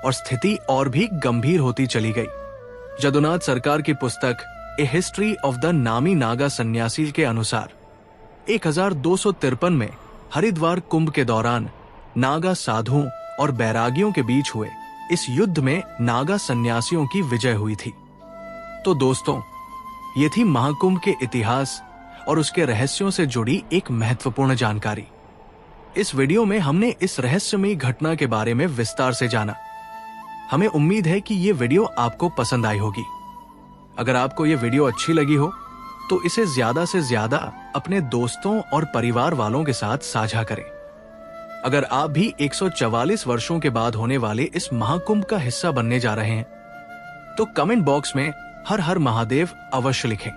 और स्थिति और भी गंभीर होती चली गई। जदुनाथ सरकार की पुस्तक ए हिस्ट्री ऑफ द नामी नागा सन्यासी के अनुसार 1253 में हरिद्वार कुंभ के दौरान नागा साधुओं और बैरागियों के बीच हुए इस युद्ध में नागा सन्यासियों की विजय हुई थी। तो दोस्तों, ये थी महाकुंभ के इतिहास और उसके रहस्यों से जुड़ी एक महत्वपूर्ण जानकारी। इस वीडियो में हमने इस रहस्यमयी घटना के बारे में विस्तार से जाना। हमें उम्मीद है कि ये वीडियो आपको पसंद आई होगी। अगर आपको ये वीडियो अच्छी लगी हो तो इसे ज्यादा से ज्यादा अपने दोस्तों और परिवार वालों के साथ साझा करें। अगर आप भी 144 वर्षों के बाद होने वाले इस महाकुंभ का हिस्सा बनने जा रहे हैं तो कमेंट बॉक्स में हर हर महादेव अवश्य लिखें।